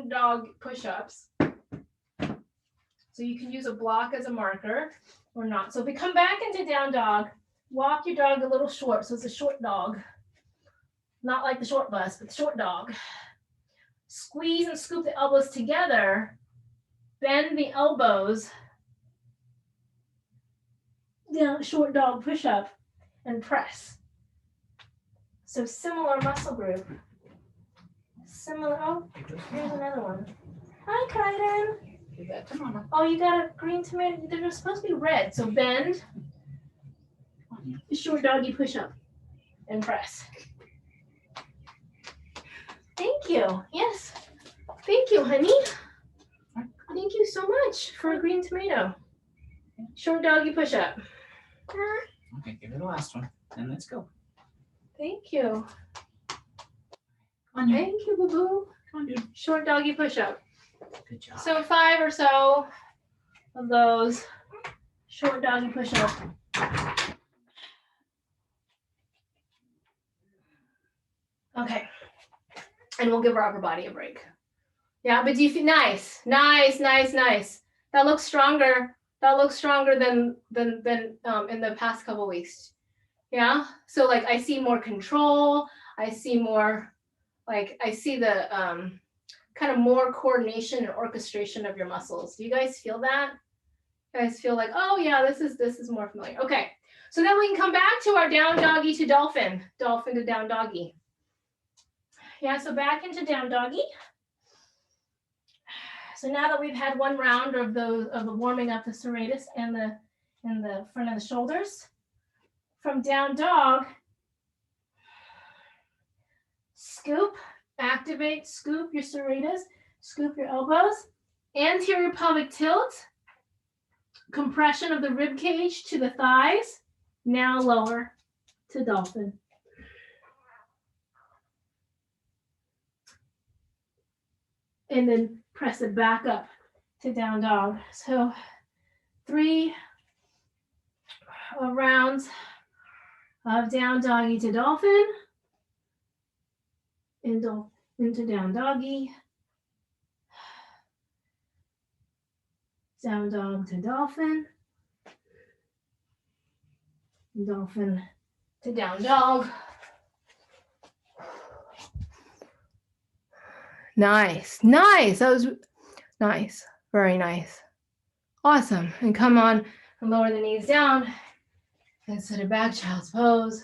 dog push-ups. So you can use a block as a marker or not. So if we come back into down dog, walk your dog a little short. So it's a short dog. Not like the short bus, but the short dog. Squeeze and scoop the elbows together. Bend the elbows. Down, short dog push-up and press. So similar muscle group. Similar, oh, here's another one. Hi, Kaiden. Oh, you got a green tomato. They're supposed to be red. So bend. Short doggy push-up and press. Thank you. Yes. Thank you, honey. Thank you so much for a green tomato. Short doggy push-up. Okay, give her the last one, and let's go. Thank you. Come on, you. Thank you, boo-boo. Come on, dude. Short doggy push-up. Good job. So 5 or so of those short doggy push-up. Okay. And we'll give our upper body a break. Yeah, but do you feel nice? Nice. That looks stronger. That looks stronger than in the past couple weeks. Yeah. So like I see more control. I see more I see the kind of more coordination and orchestration of your muscles. Do you guys feel that? You guys feel like, oh yeah, this is more familiar. Okay. So then we can come back to our down doggy to dolphin. Dolphin to down doggy. Yeah, so back into down doggy. So now that we've had one round of the warming up the serratus and the front of the shoulders, from down dog, scoop, activate, scoop your serratus, scoop your elbows, anterior pelvic tilt, compression of the rib cage to the thighs, now lower to dolphin. And then press it back up to down dog. So 3 rounds of down doggy to dolphin, into down doggy, down dog to dolphin, dolphin to down dog. Nice. That was nice. Very nice. Awesome. And come on and lower the knees down and sit it back, child's pose.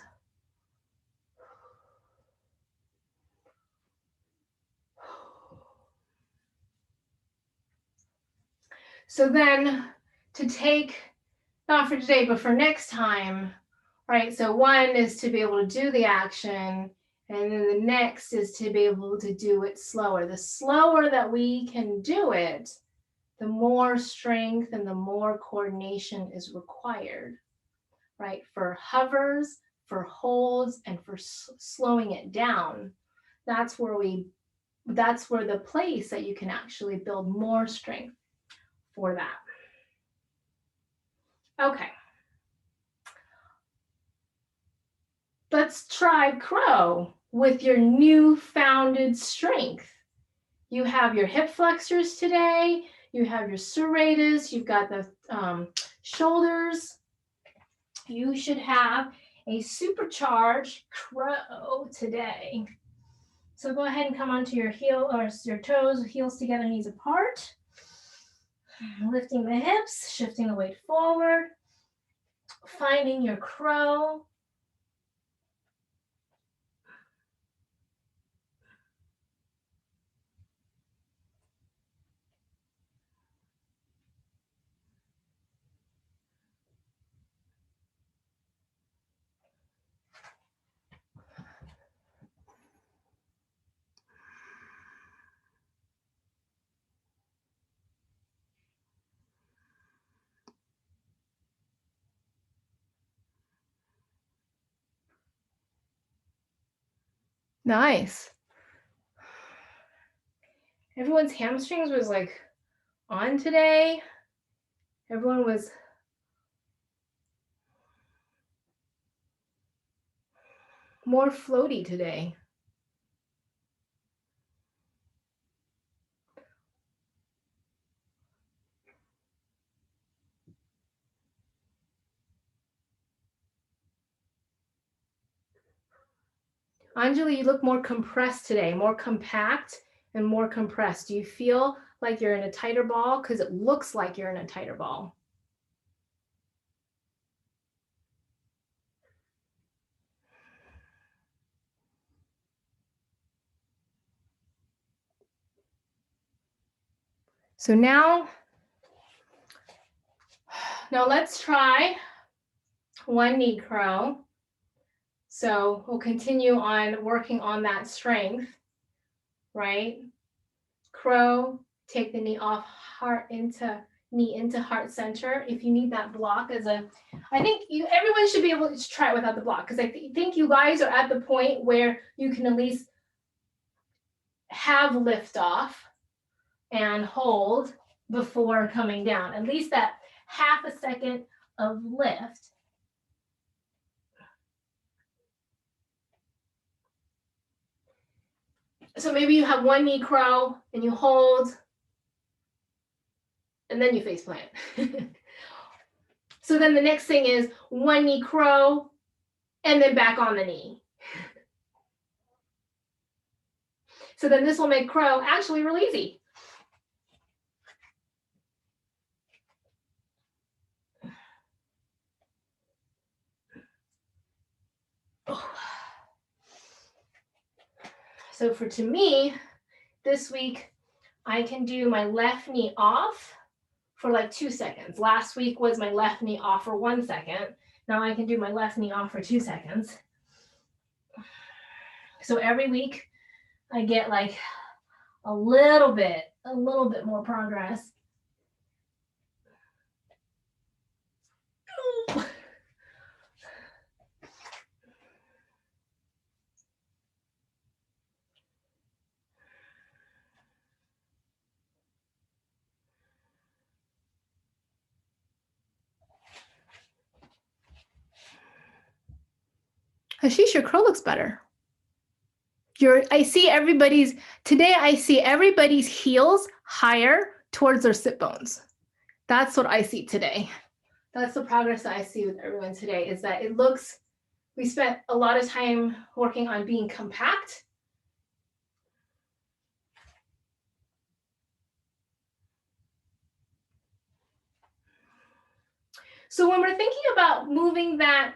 So then to take, not for today, but for next time, right? So one is to be able to do the action, and then the next is to be able to do it slower. The slower that we can do it, the more strength and the more coordination is required, right? For hovers, for holds, and for slowing it down. That's where the place that you can actually build more strength for that. Okay. Let's try crow with your new-founded strength. You have your hip flexors today. You have your serratus. You've got the shoulders. You should have a supercharged crow today. So go ahead and come onto your heel or your toes, heels together, knees apart. Lifting the hips, shifting the weight forward, finding your crow. Nice. Everyone's hamstrings was like on today. Everyone was more floaty today. Anjali, you look more compressed today, more compact and more compressed. Do you feel like you're in a tighter ball? Because it looks like you're in a tighter ball. So now let's try one knee crow. So we'll continue on working on that strength, right? Crow, take the knee off, knee into heart center. If you need that block I think everyone should be able to try it without the block, because I think you guys are at the point where you can at least have lift off and hold before coming down. At least that half a second of lift. So maybe you have one knee crow and you hold, and then you face plant. So then the next thing is one knee crow and then back on the knee. So then this will make crow actually real easy. So to me, this week, I can do my left knee off for like 2 seconds. Last week was my left knee off for 1 second. Now I can do my left knee off for 2 seconds. So every week I get like a little bit more progress. Ashish, your crow looks better. I see everybody's heels higher towards their sit bones. That's what I see today. That's the progress that I see with everyone today, is that we spent a lot of time working on being compact. So when we're thinking about moving that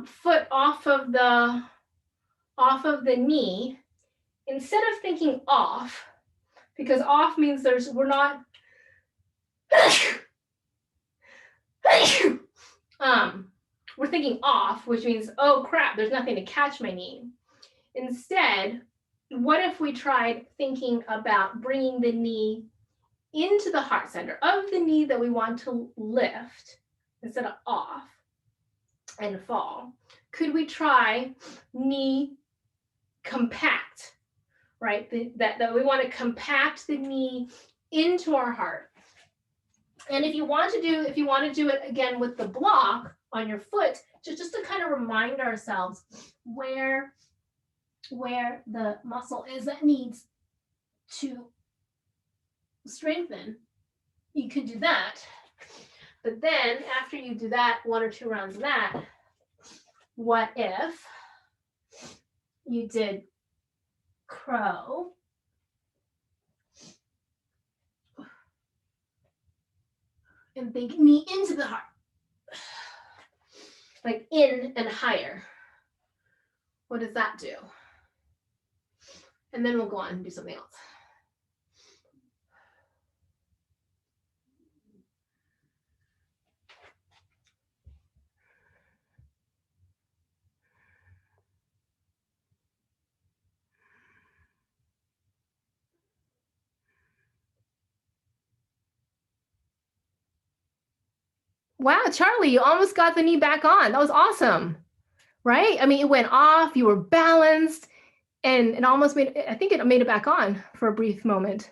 foot off of the knee, instead of thinking off, because off means we're not we're thinking off, which means, oh crap, there's nothing to catch my knee. Instead, what if we tried thinking about bringing the knee into the heart center of the knee that we want to lift instead of off and fall? Could we try knee compact, right? That we want to compact the knee into our heart. And if you want to do it again with the block on your foot, just to kind of remind ourselves where the muscle is that needs to strengthen, you could do that. But then after you do that, 1 or 2 rounds of that, what if you did crow, and think knee into the heart, like in and higher? What does that do? And then we'll go on and do something else. Wow, Charlie, you almost got the knee back on. That was awesome, right? I mean, it went off, you were balanced, and it almost made it back on for a brief moment.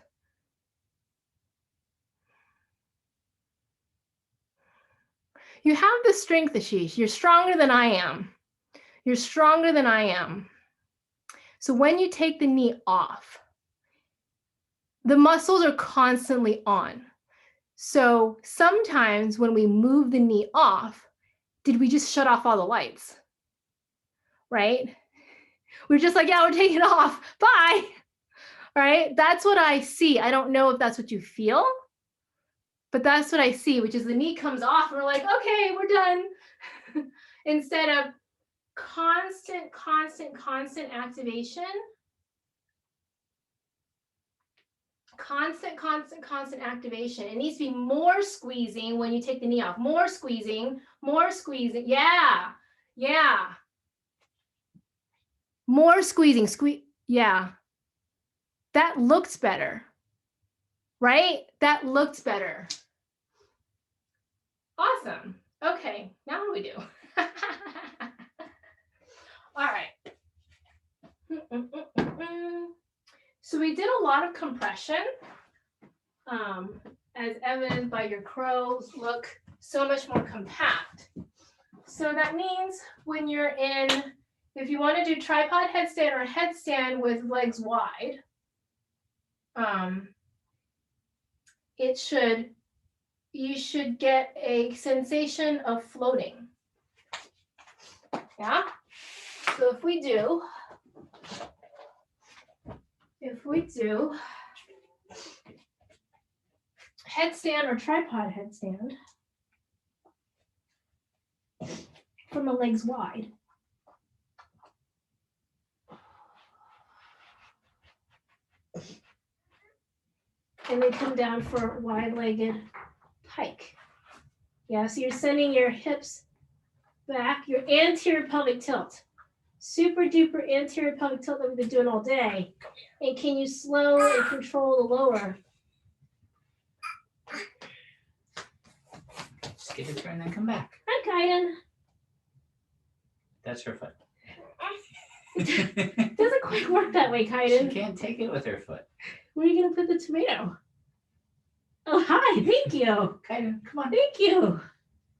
You have the strength, Ashish. You're stronger than I am. You're stronger than I am. So when you take the knee off, the muscles are constantly on. So sometimes when we move the knee off, did we just shut off all the lights? Right? We're just like, yeah, we're taking it off. Bye. Right? That's what I see. I don't know if that's what you feel, but that's what I see, which is the knee comes off and we're like, okay, we're done. Instead of constant activation. Constant activation. It needs to be more squeezing when you take the knee off. More squeezing More squeezing. Yeah. Yeah. More squeezing. Yeah. That looks better. Right? That looks better. Awesome. Okay. Now what do we do? All right. So we did a lot of compression, as evidenced by your curls look so much more compact. So that means when you're in, if you want to do tripod headstand or headstand with legs wide, you should get a sensation of floating. Yeah. So if we do headstand or tripod headstand from the legs wide. And they come down for wide-legged pike. Yeah, so you're sending your hips back, your anterior pelvic tilt. Super duper anterior pelvic tilt that we've been doing all day. And can you slow and control the lower? Just give it to her and then come back. Hi, Kaiden. That's her foot. It doesn't quite work that way, She Kaiden. can't take it with her foot. Where are you going to put the tomato? Oh, hi, thank you. Kaiden, come on. Thank you.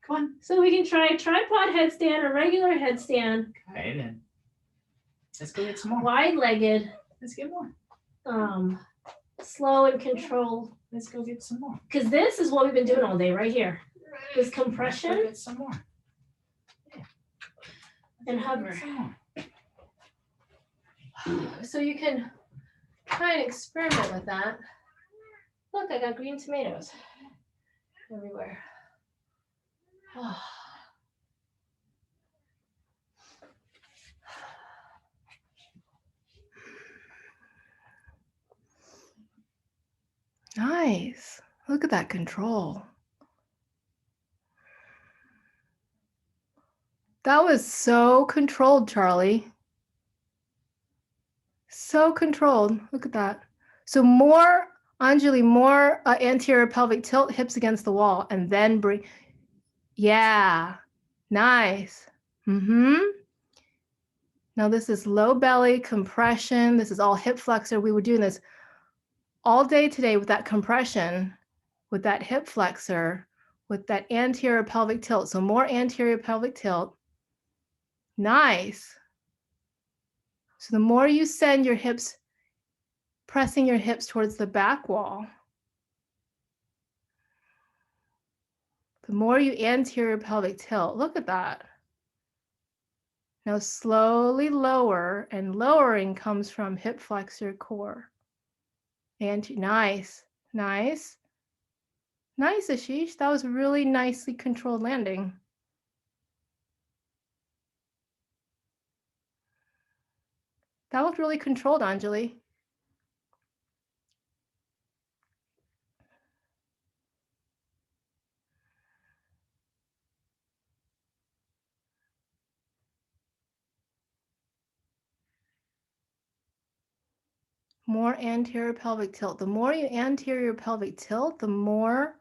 Come on. So we can try tripod headstand or regular headstand, Kaiden. Let's go get some more. wide-legged, Let's get more. slow and controlled. Let's go get some more. Because this is what we've been doing all day right here. This Let's go compression get some more. Yeah. and Let's go hover. get some more. So you can try and experiment with that. Look, I got green tomatoes everywhere. Nice. Look at that control. That was so controlled, Charlie. So controlled. Look at that. So more, Anjali, more anterior pelvic tilt, hips against the wall, and then bring. Yeah. Nice. Now this is low belly compression. This is all hip flexor. We were doing this all day today with that compression, with that hip flexor, with that anterior pelvic tilt. So more anterior pelvic tilt. Nice. So the more you send your hips, pressing your hips towards the back wall, the more you anterior pelvic tilt. Look at that. Now slowly lower, and lowering comes from hip flexor core. And nice, nice. Nice, Ashish. That was a really nicely controlled landing. That looked really controlled, Anjali. More anterior pelvic tilt. The more you anterior pelvic tilt, the more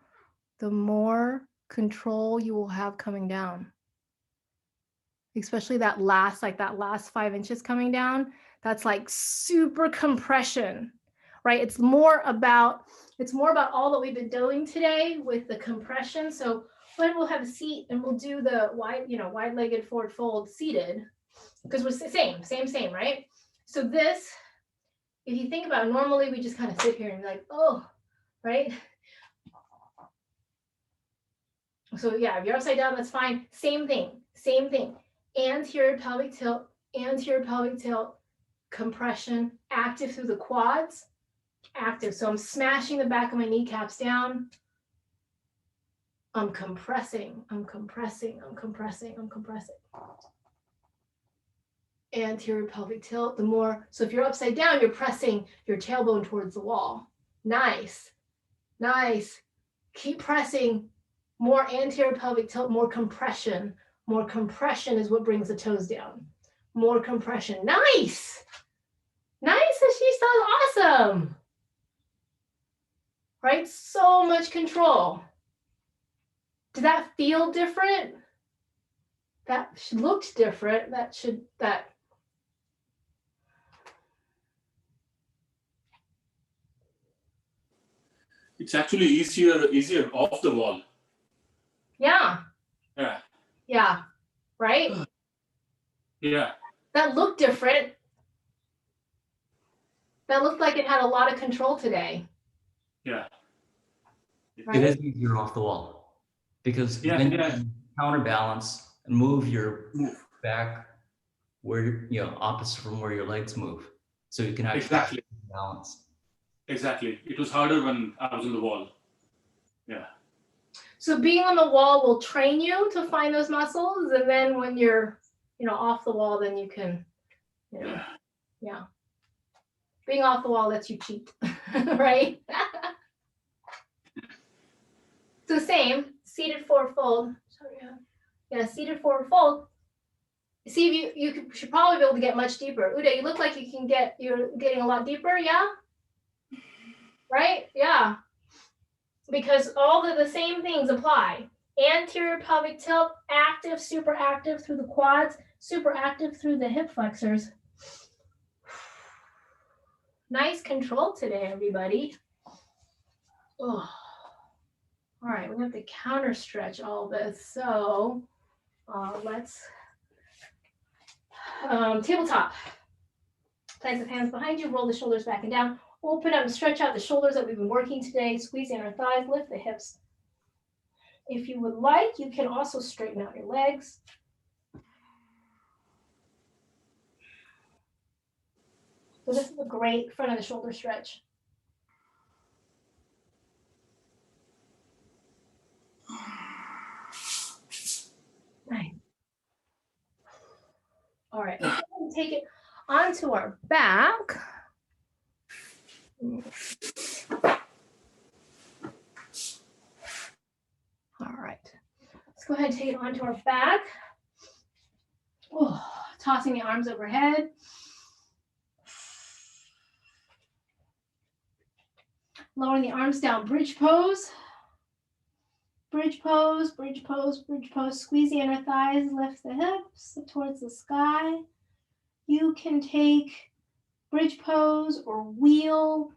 control you will have coming down. Especially that last 5 inches coming down, that's like super compression, right? It's more about all that we've been doing today with the compression. So when we'll have a seat and we'll do the wide-legged forward fold seated, because we're same, right? So this, if you think about it, normally we just kind of sit here and be like, oh, right? So yeah, if you're upside down, that's fine. Same thing. Anterior pelvic tilt, compression, active through the quads, active. So I'm smashing the back of my kneecaps down. I'm compressing. Anterior pelvic tilt, the more, so if you're upside down, you're pressing your tailbone towards the wall. Nice. Keep pressing More anterior pelvic tilt, more compression. More compression is what brings the toes down. More compression. Nice. Nice, Ashish, that was awesome. Right? So much control. Did that feel different? That looked different. That. It's actually easier off the wall. Yeah. Yeah. Yeah. Right? Yeah. That looked different. That looked like it had a lot of control today. Yeah. Right? It is easier off the wall because then you can counterbalance and move your back where opposite from where your legs move, so you can actually balance. Exactly. It was harder when I was on the wall. Yeah. So being on the wall will train you to find those muscles, and then when you're, off the wall, then you can, yeah. Being off the wall lets you cheat, right? So same, seated forward fold. Sorry, yeah, seated forward fold. See if you should probably be able to get much deeper. Uday, you look like you're getting a lot deeper, yeah? Right? Yeah. Because all the same things apply. Anterior pelvic tilt, active, super active through the quads, super active through the hip flexors. Nice control today, everybody. Oh. All right, we have to counter stretch all this. So let's tabletop. Place the hands behind you, roll the shoulders back and down. Open up and stretch out the shoulders that we've been working today. Squeeze the inner thighs, lift the hips. If you would like, you can also straighten out your legs. So this is a great front of the shoulder stretch. Nice. All right, let's go ahead and take it onto our back. All right, let's go ahead and take it onto our back. Oh, tossing the arms overhead. Lowering the arms down, bridge pose. Bridge pose, bridge pose, bridge pose. Squeeze the inner thighs, lift the hips towards the sky. You can take bridge pose or wheel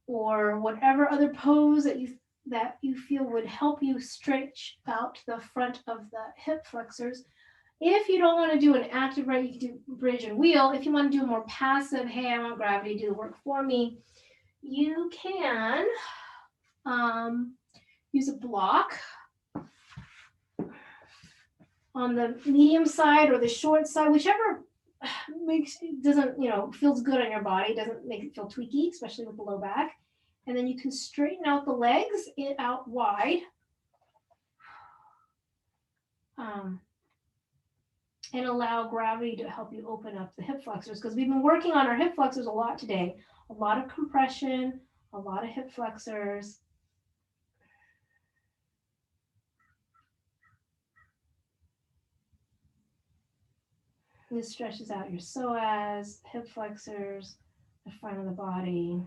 or whatever other pose that you feel would help you stretch out the front of the hip flexors. If you don't want to do an active, right, you can do bridge and wheel. If you want to do a more passive, hey, I want gravity to do the work for me, you can use a block on the medium side or the short side, whichever feels good on your body, doesn't make it feel tweaky, especially with the low back. And then you can straighten out the legs out wide. And allow gravity to help you open up the hip flexors, because we've been working on our hip flexors a lot today. A lot of compression, a lot of hip flexors. This stretches out your psoas, hip flexors, the front of the body.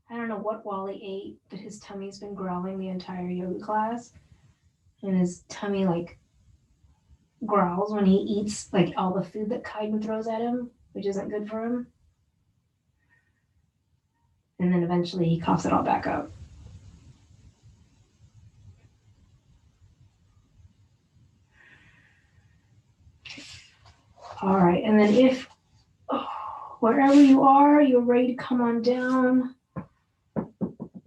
I don't know what Wally ate, but his tummy's been growling the entire yoga class. And his tummy growls when he eats all the food that Kaiden throws at him, which isn't good for him. And then eventually he coughs it all back up. All right, and then if wherever you are, you're ready to come on down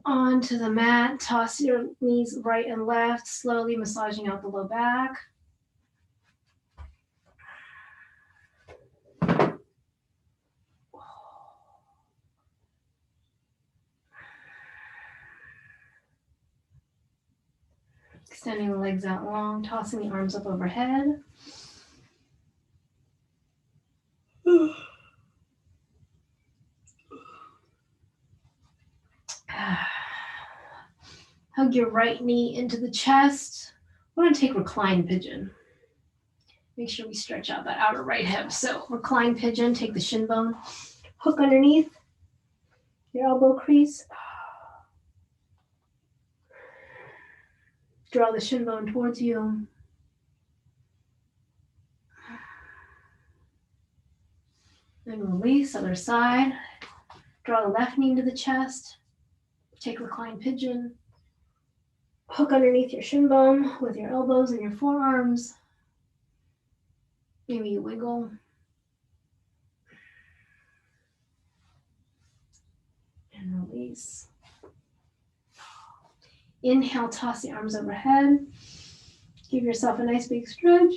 onto the mat, toss your knees right and left, slowly massaging out the low back. Extending the legs out long, tossing the arms up overhead. Hug your right knee into the chest. We're going to take reclined pigeon. Make sure we stretch out that outer right hip. So reclined pigeon, take the shin bone, hook underneath your elbow crease. Draw the shin bone towards you. Then release, other side. Draw the left knee into the chest. Take reclined pigeon. Hook underneath your shin bone with your elbows and your forearms. Maybe you wiggle. And release. Inhale, toss the arms overhead. Give yourself a nice big stretch.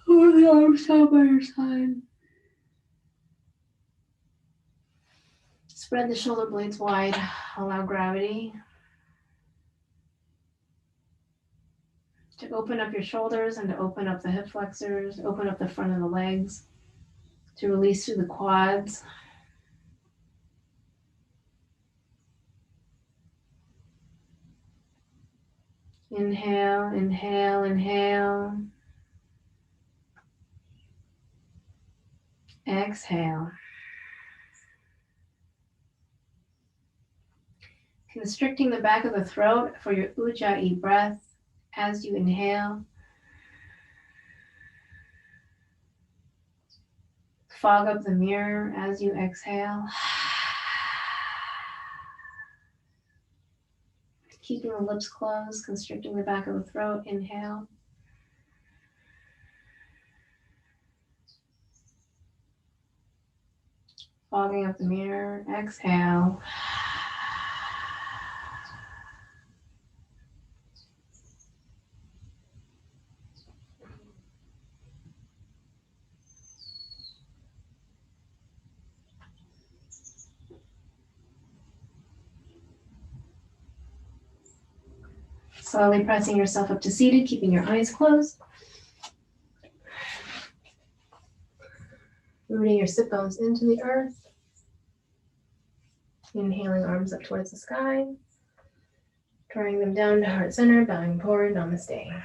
Over the arms down by your side. Spread the shoulder blades wide. Allow gravity to open up your shoulders and to open up the hip flexors, open up the front of the legs, to release through the quads. Inhale, inhale, inhale. Exhale. Constricting the back of the throat for your ujjayi breath as you inhale. Fog up the mirror as you exhale. Keeping the lips closed, constricting the back of the throat. Inhale. Fogging up the mirror. Exhale. Slowly pressing yourself up to seated, keeping your eyes closed. Rooting your sit bones into the earth. Inhaling, arms up towards the sky. Drawing them down to heart center, bowing forward, namaste.